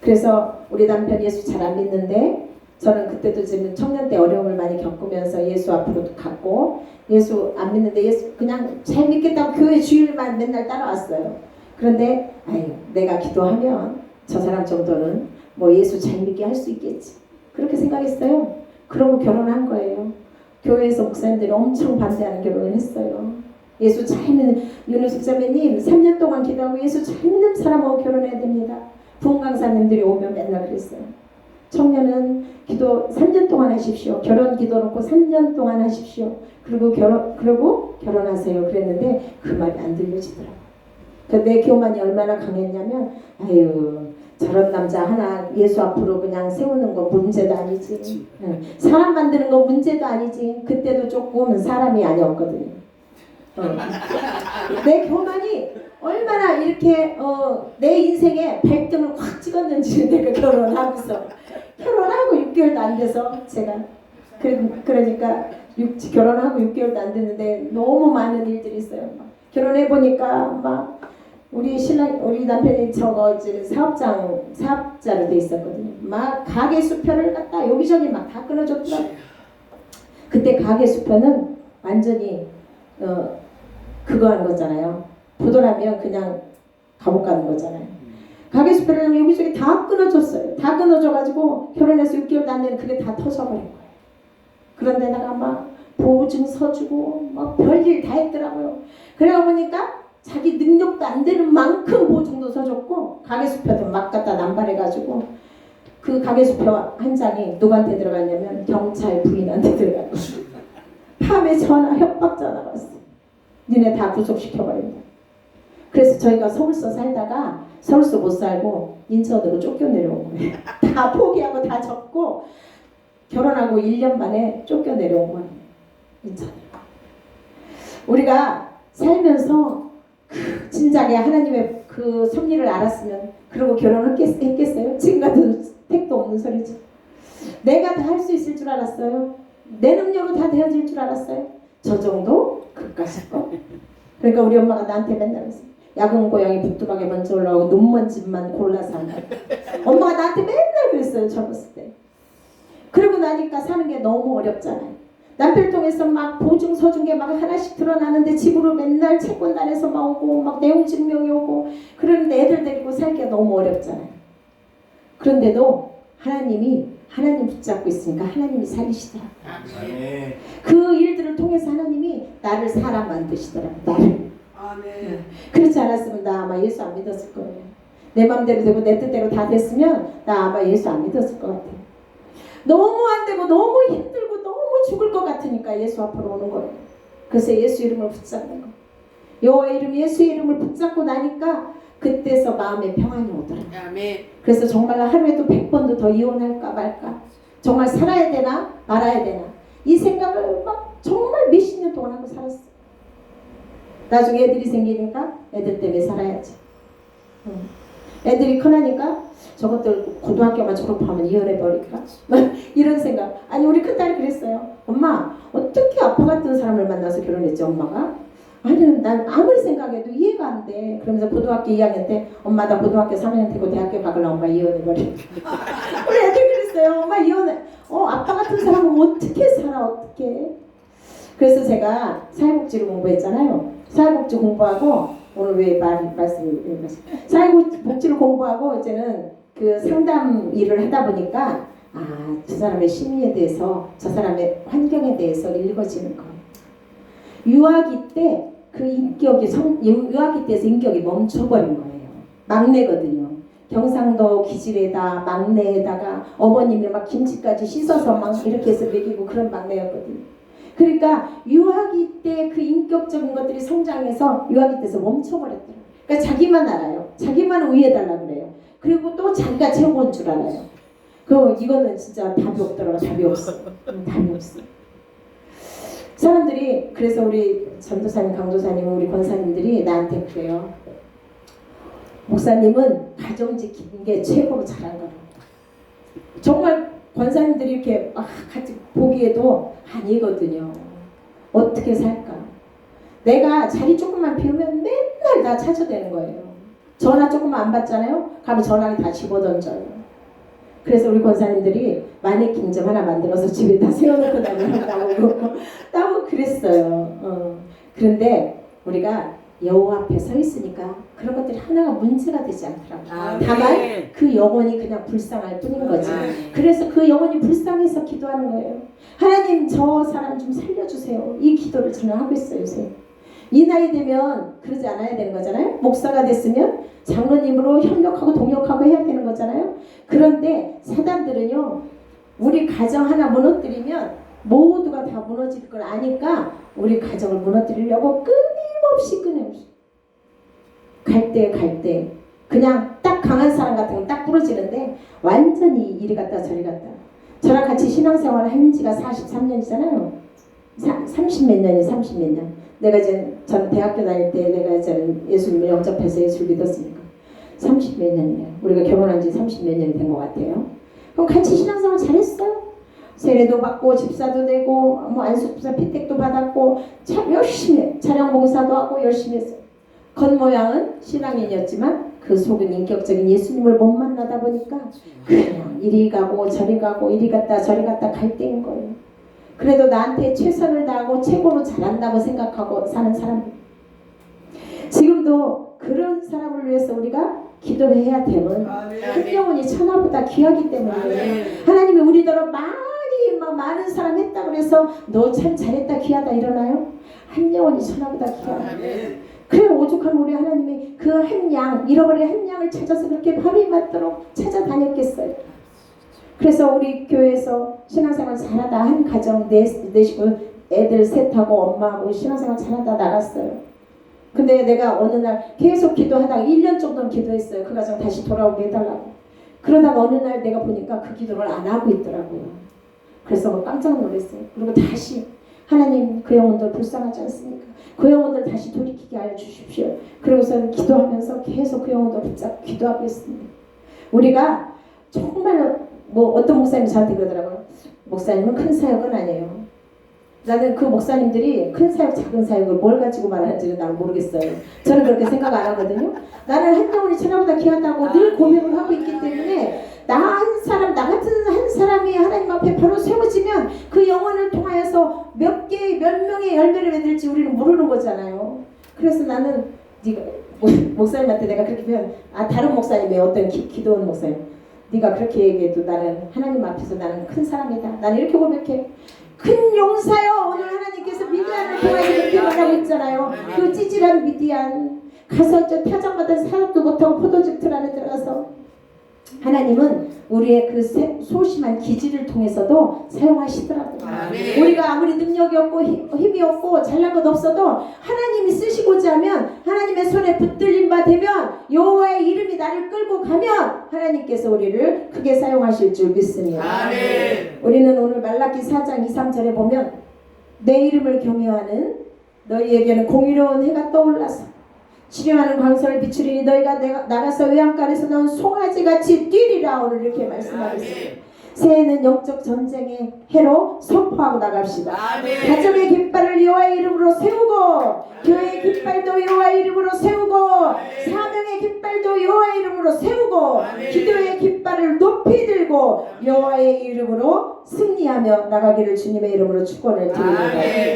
그래서 우리 남편 예수 잘 안 믿는데 저는 그때도 지금 청년 때 어려움을 많이 겪으면서 예수 앞으로 갔고 예수 안 믿는데 예수 그냥 잘 믿겠다고 교회 주일만 맨날 따라왔어요. 그런데 아유 내가 기도하면 저 사람 정도는 뭐 예수 잘 믿게 할 수 있겠지. 그렇게 생각했어요. 그러고 결혼한 거예요. 교회에서 목사님들이 엄청 반대하는 결혼을 했어요. 예수 잘 믿는 윤우숙 자매님 3년 동안 기도하고 예수 잘 믿는 사람하고 결혼해야 됩니다. 부흥 강사님들이 오면 맨날 그랬어요. 청년은 기도 3년 동안 하십시오. 결혼 기도 놓고 3년 동안 하십시오. 그리고 결혼하세요. 그랬는데 그 말이 안 들려지더라고요. 내 교만이 얼마나 강했냐면 아유 저런 남자 하나 예수 앞으로 그냥 세우는 거 문제도 아니지. 사람 만드는 거 문제도 아니지. 그때도 조금 사람이 아니었거든요. 내 교만이 얼마나 이렇게 내 인생에 발등을 확 찍었는지 내가 결혼하고 6개월도 안 돼서 제가 그러니까 결혼하고 6개월도 안 됐는데 너무 많은 일들이 있어요. 결혼해 보니까 막 우리 남편이 저거 사업자로 돼 있었거든요. 막 가게 수표를 갖다 여기저기 막 다 끊어줬더라고. 그때 가게 수표는 완전히 그거 하는 거잖아요. 부도라면 그냥 감옥 가는 거잖아요. 가게 수표를 여기저기 다 끊어줬어요. 다 끊어줘가지고 결혼해서 6개월도 안 되는 그게 다 터져버린 거예요. 그런데다가 막 보증 서주고 막 별일 다 했더라고요. 그러다 보니까 자기 능력도 안 되는 만큼 보증도 서줬고 가게 수표도 막 갖다 남발해가지고 그 가게 수표 한 장이 누구한테 들어갔냐면 경찰 부인한테 들어갔어요. 밤에 협박 전화가 왔어요. 니네 다 구속시켜버린다. 그래서 저희가 서울서 살다가 서울서 못 살고 인천으로 쫓겨내려온 거예요. 다 포기하고 다 접고 결혼하고 1년 만에 쫓겨내려온 거예요. 인천으로. 우리가 살면서 진작에 하나님의 그 섭리를 알았으면 그러고 결혼했겠어요? 지금 같은 택도 없는 소리죠. 내가 다 할 수 있을 줄 알았어요. 내 능력으로 다 되어질 줄 알았어요. 저 정도? 그까짓 거? 그러니까 우리 엄마가 나한테 맨날 그랬어요. 야근 고양이 부뚜막에 먼저 올라오고 눈먼 집만 골라서 한다. 엄마가 나한테 맨날 그랬어요. 젊었을 때. 그러고 나니까 사는 게 너무 어렵잖아요. 남편통에서 막 보증 서준 게 막 하나씩 드러나는데 집으로 맨날 채권단에서 막 오고 막 내용 증명이 오고 그러는데 애들 데리고 살기가 너무 어렵잖아요. 그런데도 하나님 붙잡고 있으니까 하나님이 살리시더라고요. 아멘. 그 일들을 통해서 하나님이 나를 사람 만드시더라고요. 나를. 그렇지 않았으면 나 아마 예수 안 믿었을 거예요. 내 마음대로 되고 내 뜻대로 다 됐으면 나 아마 예수 안 믿었을 것 같아요. 너무 안 되고 너무 힘들고 너무 죽을 것 같으니까 예수 앞으로 오는 거예요. 그래서 예수 이름을 붙잡는 거. 여호와의 이름, 예수의 이름을 붙잡고 나니까 그때서 마음에 평안이 오더라고요. 그래서 정말 하루에도 100번도 더 이혼할까 말까, 정말 살아야 되나 말아야 되나, 이 생각을 막 정말 몇십 년 동안 하고 살았어요. 나중에 애들이 생기니까 애들 때문에 살아야지. 애들이 크나니까 저것들 고등학교만 졸업하면 이혼해버릴까? 이런 생각. 아니 우리 큰딸이 그랬어요. 엄마 어떻게 아빠 같은 사람을 만나서 결혼했지 엄마가? 아니 난 아무리 생각해도 이해가 안 돼. 그러면서 고등학교 2학년 때 엄마 나 고등학교 3학년 되고 대학교 가길래 엄마 이혼해버려. 우리 애들 그랬어요. 엄마 이혼해. 아빠 같은 사람은 어떻게 살아 어떻게. 그래서 제가 사회복지를 공부했잖아요. 사회복지 공부하고 오늘 왜 말씀을 사회복지를 공부하고 이제는 그 상담 일을 하다 보니까 저 사람의 심리에 대해서 저 사람의 환경에 대해서 읽어지는 거예요. 유아기 때 그 인격이 유아기 때에서 인격이 멈춰버린 거예요. 막내거든요. 경상도 기질에다 막내에다가 어머님이 막 김치까지 씻어서 막 이렇게 해서 먹이고 그런 막내였거든요. 그러니까 유아기 때 그 인격적인 것들이 성장해서 유아기 때에서 멈춰버렸더라고요. 그러니까 자기만 알아요. 자기만 우애해달라고 그래요. 그리고 또 자기가 최고인 줄 알아요. 이거는 진짜 답이 없더라고요. 답이 없어. 답이 없어. 사람들이 그래서 우리 전도사님, 강도사님, 우리 권사님들이 나한테 그래요. 목사님은 가정 지키는 게 최고로 잘한 거라고. 정말 권사님들이 이렇게 같이 보기에도 아니거든요. 어떻게 살까? 내가 자리 조금만 비우면 맨날 나 찾아대는 거예요. 전화 조금만 안 받잖아요? 가면 전화를 다 집어던져요. 그래서 우리 권사님들이 마네킹 좀 하나 만들어서 집에다 세워놓고 다니라고 따고 그랬어요. 그런데 우리가 여호와 앞에 서 있으니까 그런 것들이 하나가 문제가 되지 않더라고요. 다만 그 영혼이 그냥 불쌍할 뿐인 거지. 그래서 그 영혼이 불쌍해서 기도하는 거예요. 하나님 저 사람 좀 살려주세요. 이 기도를 저는 하고 있어요 요새. 이 나이 되면 그러지 않아야 되는 거잖아요. 목사가 됐으면 장로님으로 협력하고 동역하고 해야 되는 거잖아요. 그런데 사단들은요, 우리 가정 하나 무너뜨리면 모두가 다 무너질 걸 아니까 우리 가정을 무너뜨리려고 끊임없이 갈 때 그냥 딱 강한 사람 같은 건 딱 부러지는데 완전히 이리 갔다 저리 갔다. 저랑 같이 신앙생활을 한 지가 43년이잖아요. 30몇 년이 30몇 년. 내가 이제 전 대학교 다닐 때 내가 이제 예수님을 영접해서 예수를 믿었으니까 30몇 년이에요. 우리가 결혼한 지 30몇 년이 된 것 같아요. 그럼 같이 신앙생활 잘했어요. 세례도 받고 집사도 되고 뭐 안수집사 피택도 받았고 참 열심히 차량 봉사도 하고 열심히 했어요. 겉모양은 신앙인이었지만 그 속은 인격적인 예수님을 못 만나다 보니까 그냥 이리 가고 저리 가고 이리 갔다 저리 갔다 갈 때인 거예요. 그래도 나한테 최선을 다하고 최고로 잘한다고 생각하고 사는 사람들. 지금도 그런 사람을 위해서 우리가 기도해야 되면 한 영혼이 천하보다 귀하기 때문에 하나님이 우리더러 많은 사람 했다 그래서 너 참 잘했다 귀하다 이러나요? 한 영혼이 천하보다 귀하다. 그래 오죽하면 우리 하나님이 그 한 양, 잃어버린 한 양을 찾아서 그렇게 밤이 맞도록 찾아다녔겠어요. 그래서 우리 교회에서 신앙생활 잘하다 한 가정 내시고 애들 셋하고 엄마하고 신앙생활 잘하다 나갔어요. 근데 내가 어느 날 계속 기도하다가 1년 정도는 기도했어요. 그 가정 다시 돌아오게 해달라고. 그러다가 어느 날 내가 보니까 그 기도를 안 하고 있더라고요. 그래서 깜짝 놀랐어요. 그리고 다시 하나님 그 영혼들 불쌍하지 않습니까? 그 영혼들 다시 돌이키게 하여 주십시오. 그러고서 기도하면서 계속 그 영혼들 붙잡고 기도하고 있습니다. 우리가 정말로 어떤 목사님이 저한테 그러더라고요. 목사님은 큰 사역은 아니에요. 나는 그 목사님들이 큰 사역 작은 사역을 뭘 가지고 말하는지는 나는 모르겠어요. 저는 그렇게 생각 안 하거든요. 나는 한 영혼이 천하보다 귀하다고 늘 고백을 하고 있기 때문에 나 같은 한 사람이 하나님 앞에 바로 세워지면 그 영혼을 통하여서 몇 명의 열매를 맺을지 우리는 모르는 거잖아요. 그래서 나는 네가 목사님한테 내가 그렇게 표현, 다른 목사님의 어떤 기도원 목사님, 네가 그렇게 얘기해도 나는 하나님 앞에서 나는 큰 사람이다. 나는 이렇게 고백해. 큰 용사요. 오늘 하나님께서 미디안을 통해서 이렇게 말하고 있잖아요. 그 찌질한 미디안 가서 저 타작받은 사람도 못하고 포도즙 틀 안에 들어가서 하나님은 우리의 그 소심한 기질을 통해서도 사용하시더라고요. 우리가 아무리 능력이 없고 힘이 없고 잘난 것 없어도 하나님이 쓰시고자 하면, 하나님의 손에 붙들린 바 되면, 여호와의 이름이 나를 끌고 가면 하나님께서 우리를 크게 사용하실 줄 믿습니다. 우리는 오늘 말라기 4장 2, 3절에 보면 내 이름을 경외하는 너희에게는 공의로운 해가 떠올라서 치료하는 광선을 비추리니 너희가 나가서 외양간에서 나온 송아지같이 뛰리라. 오늘 이렇게 말씀하고 있습니다. 새해는 영적 전쟁의 해로 선포하고 나갑시다. 가정의 깃발을 여호와의 이름으로 세우고, 교회의 깃발도 여호와의 이름으로 세우고, 사명의 깃발도 여호와의 이름으로 세우고, 기도의 깃발을 높이 들고 여호와의 이름으로 승리하며 나가기를 주님의 이름으로 축원을 드립니다.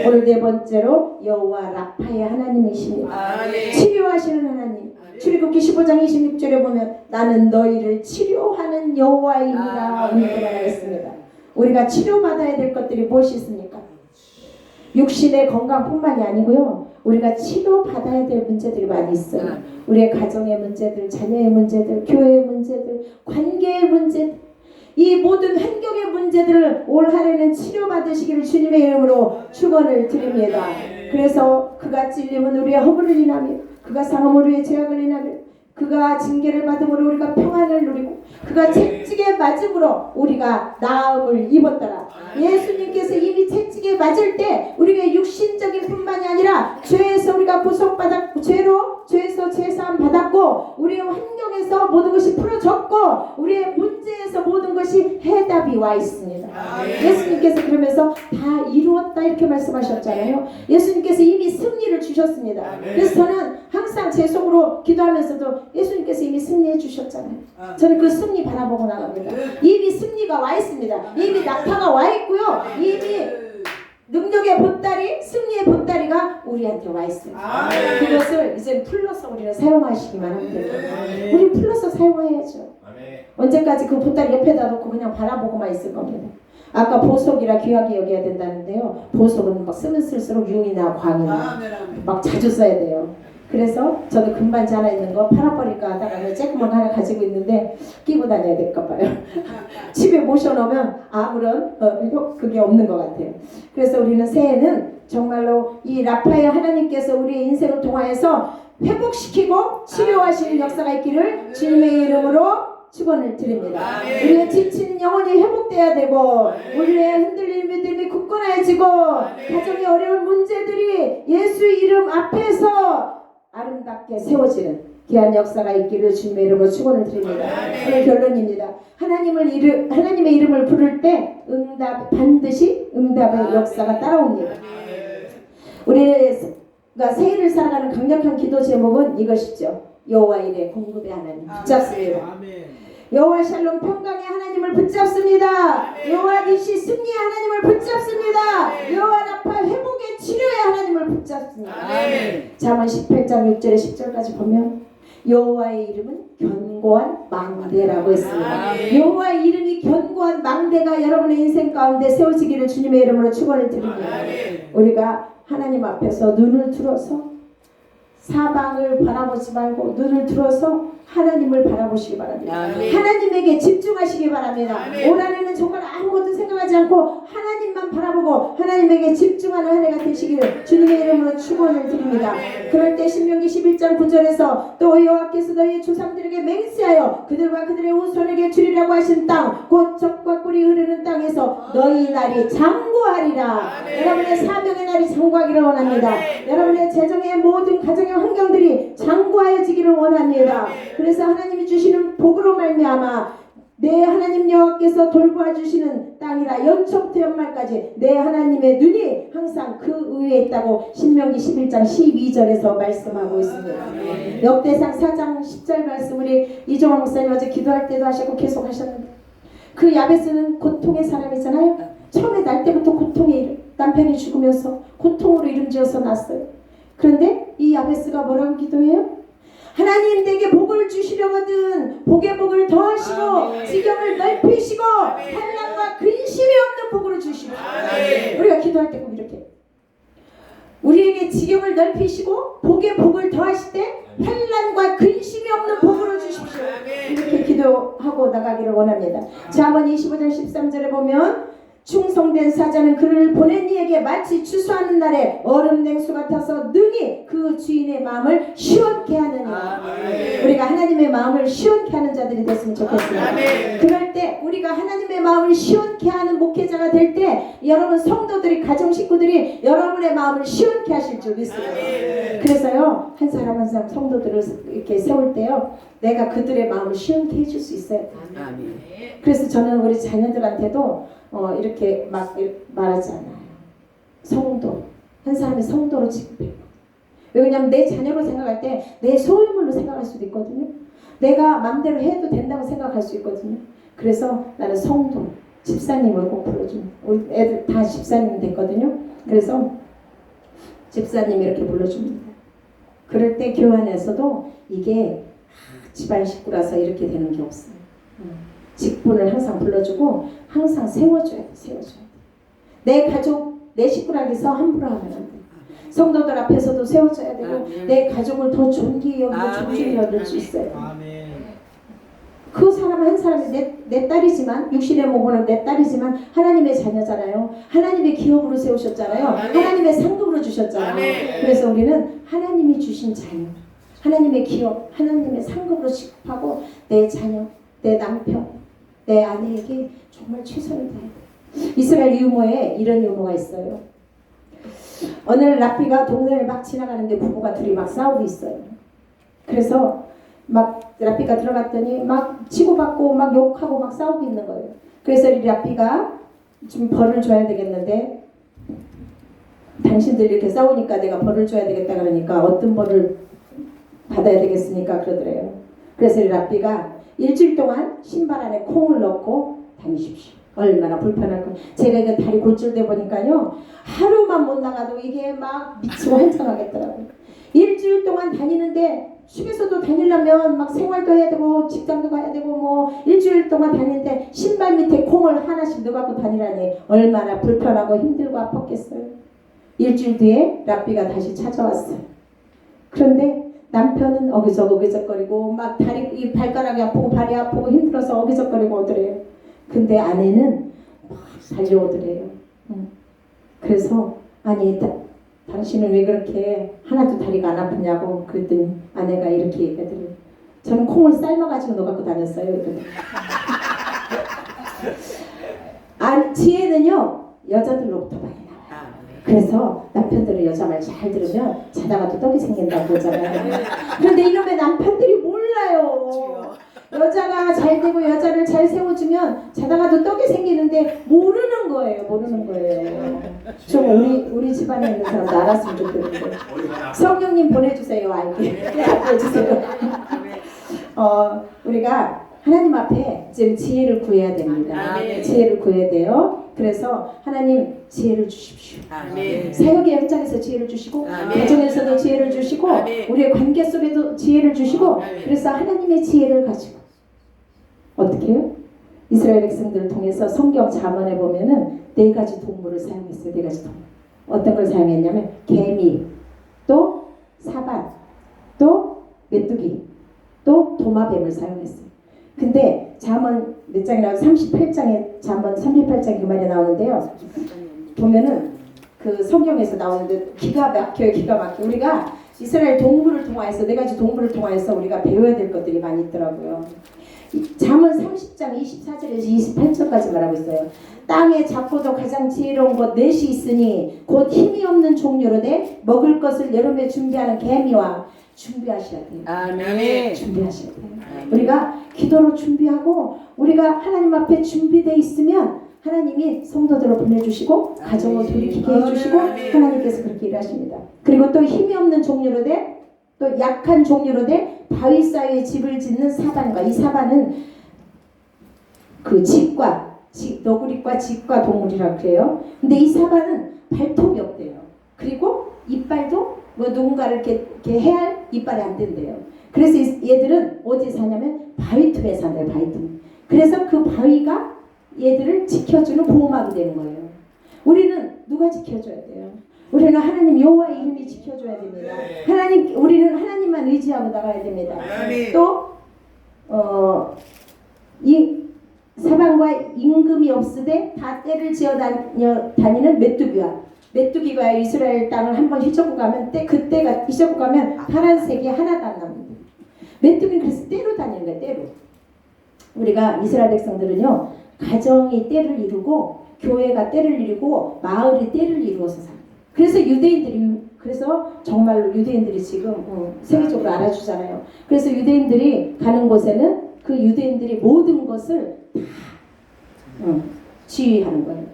오늘 네 번째로 여호와 라파의 하나님이십니다. 치료하시는 하나님. 출애굽기 15장 26절에 보면 나는 너희를 치료하는 여호와입니다. 오늘 말하겠습니다. 우리가 치료받아야 될 것들이 무엇이 있습니까? 육신의 건강뿐만이 아니고요, 우리가 치료받아야 될 문제들이 많이 있어요. 우리의 가정의 문제들, 자녀의 문제들, 교회의 문제들, 관계의 문제들, 이 모든 환경의 문제들을 올 한해는 치료받으시기를 주님의 이름으로 축원을 드립니다. 그래서 그가 찔림은 우리의 허물을 인하며, 그가 상함으로 우리의 죄악을 인하며, 그가 징계를 받음으로 우리가 평안을 누리고, 그가 채찍에 맞음으로 우리가 나음을 입었더라. 예수님께서 이미 채찍에 맞을 때 우리가 육신적인 뿐만이 아니라 죄에서 우리가 구속받았고, 죄에서 죄사함 받았고, 우리의 환경에서 모든 것이 풀어졌고, 우리의 문제에서 모든 것이 해답이 와 있습니다. 예수님께서 그러면서 다 이루었다 이렇게 말씀하셨잖아요. 예수님께서 이미 승리를 주셨습니다. 그래서 저는 항상 제 속으로 기도하면서도 예수님께서 이미 승리해 주셨잖아요. 저는 그 승리 바라보고 나갑니다. 이미 승리가 와 있습니다. 이미 낙타가 와 있고요. 이미 능력의 보따리, 승리의 보따리가 우리한테 와 있어요. 그것을 이제 풀러서 우리는 사용하시기만 하면 돼요. 우리 풀러서 사용해야죠. 언제까지 그 보따리 옆에다 놓고 그냥 바라보고만 있을 겁니다. 아까 보석이라 귀하게 여겨야 된다는데요, 보석은 막 쓰면 쓸수록 융이나 광이나 막 자주 써야 돼요. 그래서 저도 금반지 하나 있는 거 팔아버릴까 하다가 쬐끄만 하나 가지고 있는데 끼고 다녀야 될까 봐요. 집에 모셔놓으면 아무런 그게 없는 것 같아요. 그래서 우리는 새해는 정말로 이 라파의 하나님께서 우리의 인생을 통하여서 회복시키고 치료하시는 역사가 있기를 주님의 이름으로 축원을 드립니다. 우리의 지친 영혼이 회복돼야 되고, 우리의 흔들리는 믿음이 굳건해지고, 가정의 어려운 문제들이 예수 이름 앞에서 아름답게 세워지는 귀한 역사가 있기를 주님의 이름으로 축원을 드립니다. 오늘 결론입니다. 하나님의 이름을 부를 때 반드시 응답의 역사가 따라옵니다. 우리가 새해를 살아가는 강력한 기도 제목은 이것이죠. 여호와 이레 공급의 하나님 붙잡습니다. 여호와 샬롬 평강의 하나님을 붙잡습니다. 여호와 니시 승리의 하나님을 붙잡습니다. 여호와 라파 회복의 치료의 하나님을 붙잡습니다. 잠언 18장 6절에 10절까지 보면 여호와의 이름은 견고한 망대라고 했습니다. 여호와의 이름이 견고한 망대가 여러분의 인생 가운데 세워지기를 주님의 이름으로 축원을 드립니다. 우리가 하나님 앞에서 눈을 들어서 사방을 바라보지 말고 눈을 들어서 하나님을 바라보시기 바랍니다. 하나님에게 집중하시기 바랍니다. 올 한해는 정말 아무것도 생각하지 않고 하나님만 바라보고 하나님에게 집중하는 한 해가 되시기를 주님의 이름으로 축원을 드립니다. 그럴 때 신명기 11장 9절에서 또 여호와께서 너희의 조상들에게 맹세하여 그들과 그들의 후손에게 주리라고 하신 땅 곧 젖과 꿀이 흐르는 땅에서 너희 날이 장구하리라. 여러분의 사명의 날이 장구하기를 원합니다. 여러분의 재정의 모든 가정의 환경들이 장구하여지기를 원합니다. 그래서 하나님이 주시는 복으로 말미암아 내 하나님 여호와께서 돌보아 주시는 땅이라 연초부터 연말까지 내 하나님의 눈이 항상 그 위에 있다고 신명기 11장 12절에서 말씀하고 있습니다. 역대상 4장 10절 말씀 우리 이종환 목사님 어제 기도할 때도 하시고 계속 하셨는데 그 야베스는 고통의 사람이잖아요. 처음에 날 때부터 고통에 남편이 죽으면서 고통으로 이름 지어서 났어요. 그런데 이 야베스가 뭐라고 기도해요? 하나님 내게 복을 주시려거든 복의 복을 더하시고 지경을 넓히시고 환난과 근심이 없는 복으로 주시고 우리가 기도할 때 꼭 이렇게 우리에게 지경을 넓히시고 복의 복을 더하실 때 환난과 근심이 없는 복으로 주십시오. 이렇게 기도하고 나가기를 원합니다. 잠언 25장 13절에 보면 충성된 사자는 그를 보낸 이에게 마치 추수하는 날에 얼음 냉수 같아서 능히 그 주인의 마음을 시원케 하느니라. 우리가 하나님의 마음을 시원케 하는 자들이 됐으면 좋겠습니다. 그럴 때 우리가 하나님의 마음을 시원케 하는 목회자가 될 때 여러분 성도들이 가정 식구들이 여러분의 마음을 시원케 하실 줄 믿습니다. 그래서요 한 사람 한 사람 성도들을 이렇게 세울 때요 내가 그들의 마음을 시원케 해줄 수 있어야 돼요. 그래서 저는 우리 자녀들한테도 이렇게 막 말하지 않아요. 성도 한 사람이 성도로 취급해요. 왜냐하면 내 자녀로 생각할 때 내 소유물로 생각할 수도 있거든요. 내가 마음대로 해도 된다고 생각할 수 있거든요. 그래서 나는 성도 집사님을 꼭 불러줍니다. 우리 애들 다 집사님 됐거든요. 그래서 집사님 이렇게 불러줍니다. 그럴 때 교회 안에서도 이게 집안 식구라서 이렇게 되는 게 없어요. 직분을 항상 불러주고 항상 세워줘야 돼. 내 가족, 내 식구라고 해서 함부로 하면 안 돼. 성도들 앞에서도 세워줘야 되고 내 가족을 더 존귀히 여기고 존중히 여길 수 있어요. 그 사람 한 사람이 내 딸이지만 육신의 몸으로는 내 딸이지만 하나님의 자녀잖아요. 하나님의 기업으로 세우셨잖아요. 하나님의 상급으로 주셨잖아요. 그래서 우리는 하나님이 주신 자녀, 하나님의 기업, 하나님의 상급으로 취급하고 내 자녀, 내 남편, 내 아내에게 정말 최선을 다해야 돼. 이스라엘 유모에 이런 유모가 있어요. 어느 날 라피가 동네를 막 지나가는데 부부가 둘이 막 싸우고 있어요. 그래서 막 라피가 들어갔더니 막 치고받고 막 욕하고 막 싸우고 있는 거예요. 그래서 이 라피가 좀 벌을 줘야 되겠는데 당신들 이렇게 싸우니까 내가 벌을 줘야 되겠다 그러니까 어떤 벌을 받아야 되겠습니까 그러더래요. 그래서 이 라피가 일주일 동안 신발 안에 콩을 넣고 다니십시오. 얼마나 불편할까. 제가 이거 다리 골절돼 보니까요 하루만 못 나가도 이게 막 미치고 환장하겠더라고요. 일주일 동안 다니는데 집에서도 다니려면 막 생활도 해야 되고 직장도 가야 되고 뭐 일주일 동안 다니는데 신발 밑에 콩을 하나씩 넣어갖고 다니라니 얼마나 불편하고 힘들고 아팠겠어요. 일주일 뒤에 라삐가 다시 찾아왔어요. 그런데 남편은 어기적거리고 막 다리 이 발가락이 아프고 발이 아프고 힘들어서 어기적거리고 오더래요. 근데 아내는 막 달려오더래요. 그래서 아니 당신은 왜 그렇게 하나도 다리가 안 아프냐고 그랬더니 아내가 이렇게 얘기하더래요. 저는 콩을 삶아가지고 넣어갖고 다녔어요. 지혜는요 여자들로부터 많이 나와요. 그래서 남편들은 여자 말 잘 들으면 자다가도 떡이 생긴다고 그러잖아요. 그런데 이놈의 남편들이 몰라요. 여자가 잘 되고 여자를 잘 세워주면 자다가도 떡이 생기는데 모르는 거예요. 좀 우리 집안에 있는 사람도 알았으면 좋겠는데 성령님 보내주세요. 알게 해주세요. 우리가 하나님 앞에 지금 지혜를 구해야 됩니다. 지혜를 구해야 돼요. 그래서 하나님 지혜를 주십시오. 사역의 현장에서 지혜를 주시고 가정에서도 지혜를 주시고 우리의 관계 속에도 지혜를 주시고 그래서 하나님의 지혜를 가지고 어떻게 해요? 이스라엘 백성들을 통해서 성경 잠언에 보면은 4가지 동물을 사용했어요. 4가지 동물. 어떤 걸 사용했냐면 개미, 또 사반, 또 메뚜기, 또 도마뱀을 사용했어요. 근데 잠언 몇 장이라고 38장에 잠언 38장 그 말이 나오는데요. 보면은 그 성경에서 나오는데 기가 막혀요. 우리가 이스라엘 동물을 통하여서 4가지 동물을 통하여서 우리가 배워야 될 것들이 많이 있더라고요. 잠언 30장 24절에서 28절까지 말하고 있어요. 땅에 작고도 가장 지혜로운 것 넷이 있으니 곧 힘이 없는 종류로 돼 먹을 것을 여름에 준비하는 개미와 준비하셔야 돼요. 아멘. 준비하셔야 돼요. 우리가 기도로 준비하고 우리가 하나님 앞에 준비되어 있으면 하나님이 성도들을 보내주시고 가정을 돌이키게 해주시고 하나님께서 그렇게 일하십니다. 그리고 또 힘이 없는 종류로 돼, 또 약한 종류로 돼 바위 사이에 집을 짓는 사반과, 이 사반은 그 너구리과 집과 동물이라고 그래요. 근데 이 사반은 발톱이 없대요. 그리고 이빨도 뭐 누군가를 이렇게 해야 할 이빨이 안 된대요. 그래서 얘들은 어디에 사냐면 바위틈에 산대요. 바위틈. 그래서 그 바위가 얘들을 지켜주는 보호막이 되는 거예요. 우리는 누가 지켜줘야 돼요? 우리는 하나님 여호와 이름이 지켜줘야 됩니다. 우리는 하나님만 의지하고 나가야 됩니다. 또 이 사방과 임금이 없으되 다 떼를 지어 다니는 메뚜기가 이스라엘 땅을 한번 휘젓고 가면 그때가 휘젓고 가면 파란색이 하나도 안 납니다. 메뚜기는 그래서 떼로 다니는 거예요. 떼로. 우리가 이스라엘 백성들은요, 가정이 떼를 이루고 교회가 떼를 이루고 마을이 떼를 이루어서 삽니다. 그래서 정말로 유대인들이 지금 세계적으로 알아주잖아요. 그래서 유대인들이 가는 곳에는 그 유대인들이 모든 것을 다 지휘하는 거예요.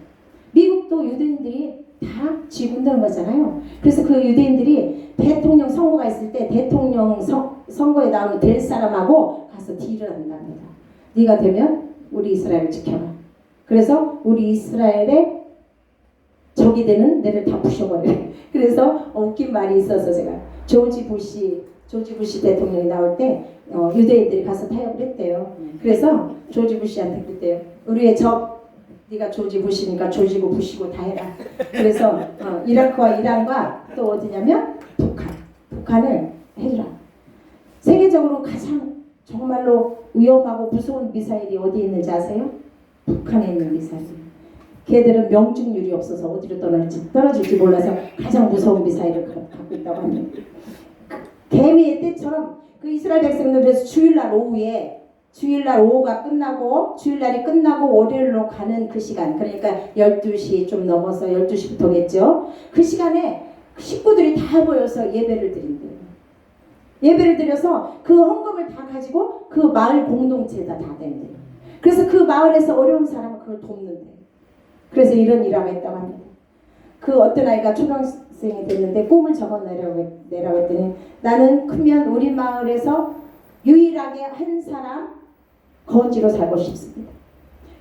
미국도 유대인들이 다 지휘한다는 거잖아요. 그래서 그 유대인들이 대통령 선거가 있을 때 대통령 선거에 나오는 될 사람하고 가서 딜을 한답니다. 네가 되면 우리 이스라엘을 지켜라. 그래서 우리 이스라엘의 적이 되는 내를 다 부셔버려. 그래서 웃긴 말이 있어서 제가 조지 부시 대통령이 나올 때 유대인들이 가서 타협을 했대요. 그래서 조지 부시한테 그랬대요. 우리의 적, 네가 조지 부시니까 조지고 부시고 다 해라. 그래서 이라크와 이란과 또 어디냐면 북한을 해주라. 세계적으로 가장 정말로 위험하고 무서운 미사일이 어디에 있는지 아세요? 북한에 있는 미사일. 걔들은 명중률이 없어서 어디로 떨어질지 몰라서 가장 무서운 미사일을 갖고 있다고 합니다. 개미의 떼처럼 그 이스라엘 백성들 그래서 주일날 오후가 끝나고 주일날이 끝나고 월요일로 가는 그 시간, 그러니까 12시 좀 넘어서 12시부터겠죠. 그 시간에 식구들이 다 모여서 예배를 드린대요. 예배를 드려서 그 헌금을 다 가지고 그 마을 공동체에다 다 댄대요. 그래서 그 마을에서 어려운 사람은 그걸 돕는데요. 그래서 이런 일화가 있다고 합니다. 그 어떤 아이가 초등학생이 됐는데 꿈을 적어내라고 했더니 나는 크면 우리 마을에서 유일하게 한 사람 거지로 살고 싶습니다.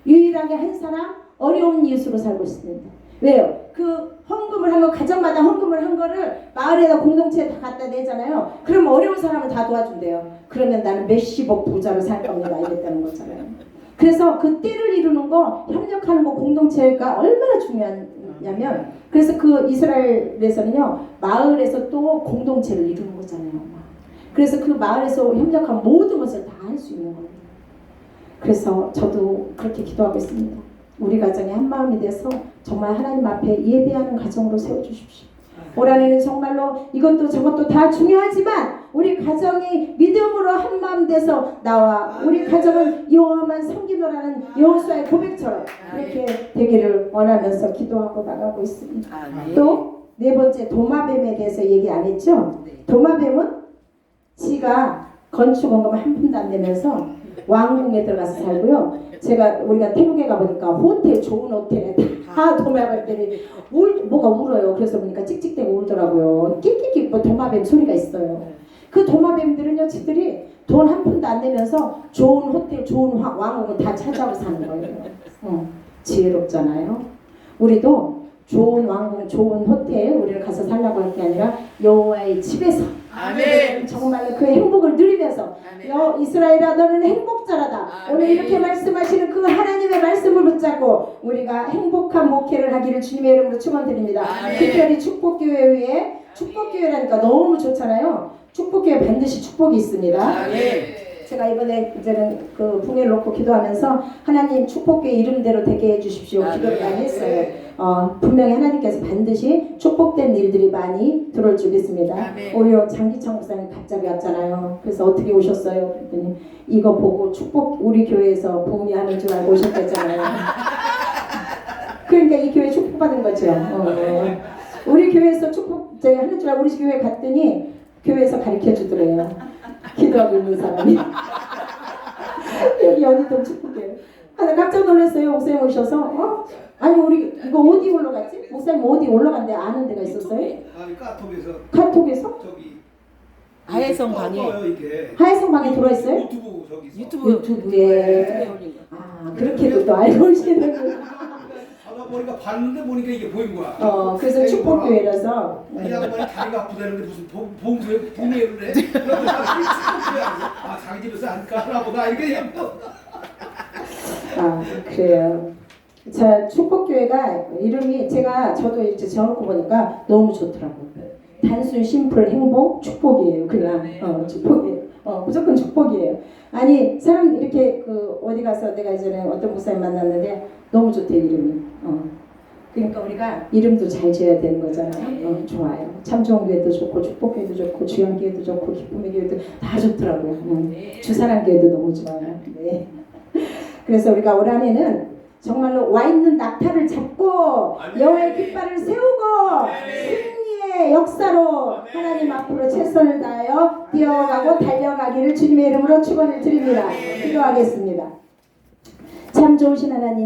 유일하게 한 사람 어려운 이웃으로 살고 싶습니다. 왜요? 그 헌금을 한 거, 가정마다 헌금을 한 거를 마을에다 공동체에 다 갖다 내잖아요. 그럼 어려운 사람을 다 도와준대요. 그러면 나는 몇십억 부자로 살 겁니다. 이랬다는 거잖아요. 그래서 그 때를 이루는 거, 협력하는 거, 공동체가 얼마나 중요하냐면, 그래서 그 이스라엘에서는요, 마을에서 또 공동체를 이루는 거잖아요. 그래서 그 마을에서 협력한 모든 것을 다 할 수 있는 거예요. 그래서 저도 그렇게 기도하고 있습니다. 우리 가정이 한 마음이 돼서 정말 하나님 앞에 예배하는 가정으로 세워주십시오. 올 한해는 정말로 이것도 저것도 다 중요하지만 우리 가정이 믿음으로 한 마음 돼서 나와 우리 가정은 여호와만 섬기노라는 여호수아의 고백처럼 그렇게 되기를 원하면서 기도하고 나가고 있습니다. 또 네 번째, 도마뱀에 대해서 얘기 안 했죠? 도마뱀은 지가 건축원금 한 푼도 안 내면서 왕궁에 들어가서 살고요. 우리가 태국에 가보니까 좋은 호텔에 다 도마뱀들이 뭐가 울어요. 그래서 보니까 찍찍대고 울더라고요. 끽끽끽 뭐 도마뱀 소리가 있어요. 그 도마뱀들은요, 지들이 돈 한 푼도 안 내면서 좋은 호텔, 좋은 왕궁을 다 차지하고 사는 거예요. 지혜롭잖아요. 우리도 좋은 왕궁, 좋은 호텔 우리를 가서 살라고 할 게 아니라 여호와의 집에서 아멘. 정말로 그 행복을 누리면서 이스라엘아 너는 행복자라다. 아멘. 오늘 이렇게 말씀하시는 그 하나님의 말씀을 붙잡고 우리가 행복한 목회를 하기를 주님의 이름으로 축원드립니다. 특별히 축복교회 위에, 축복교회라니까 너무 좋잖아요. 축복교회 반드시 축복이 있습니다. 아멘. 제가 이번에 이제는 그 붕해를 놓고 기도하면서 하나님 축복교회 이름대로 되게 해주십시오 기도를 많이 했어요. 분명히 하나님께서 반드시 축복된 일들이 많이 들어올 줄 믿습니다. 우리 장기창 목사님 갑자기 왔잖아요. 그래서 어떻게 오셨어요? 그랬더니 이거 보고 우리 교회에서 부흥하는 줄 알고 오셨댔잖아요. 그러니까 이 교회 축복받은 거죠. 우리 교회에서 하는 줄 알고 우리 교회 갔더니 교회에서 가르쳐 주더래요. 기도하고 있는 사람이. 여기 연희동 축복이에요. 나 깜짝 놀랐어요. 목사님 오셔서. 아니 우리 이거 어디 올라갔지? 목사님 어디 올라간데 아는 데가 있었어요? 아니 카톡에서 카톡에서? 저기 하혜성 방에 이게 하혜성 방에 들어있어요? 유튜브 저기서 유튜브에. 아 그렇게도 또 알고 오시는구나. 하다 보니까 봤는데 보니까 이게 보인 거야. 그래서 축복교회라서. 이 양반이 다리가 아프다는데 무슨 봉투에 분해를 해? 아 자기 집에서 안 까나 보다 이게 아 그래요. 자 축복교회가 이름이 저도 이제 적어놓고 보니까 너무 좋더라고요. 단순 심플 행복 축복이에요. 그냥 축복이에요. 무조건 축복이에요. 아니 사람 이렇게 어디 가서 내가 이전에 어떤 목사님 만났는데 너무 좋대 이름이. 그러니까 우리가 이름도 잘 지어야 되는 거잖아요. 좋아요. 참 좋은 교회도 좋고 축복교회도 좋고 주양교회도 좋고 기쁨의 교회도 다 좋더라고요. 주사랑교회도 너무 좋아요. 네. 그래서 우리가 올 한해는 정말로 와 있는 낙타를 잡고 여호와의 깃발을 세우고 승리의 역사로 하나님 앞으로 최선을 다하여 뛰어가고 달려가기를 주님의 이름으로 축원을 드립니다. 기도하겠습니다. 참 좋으신 하나님.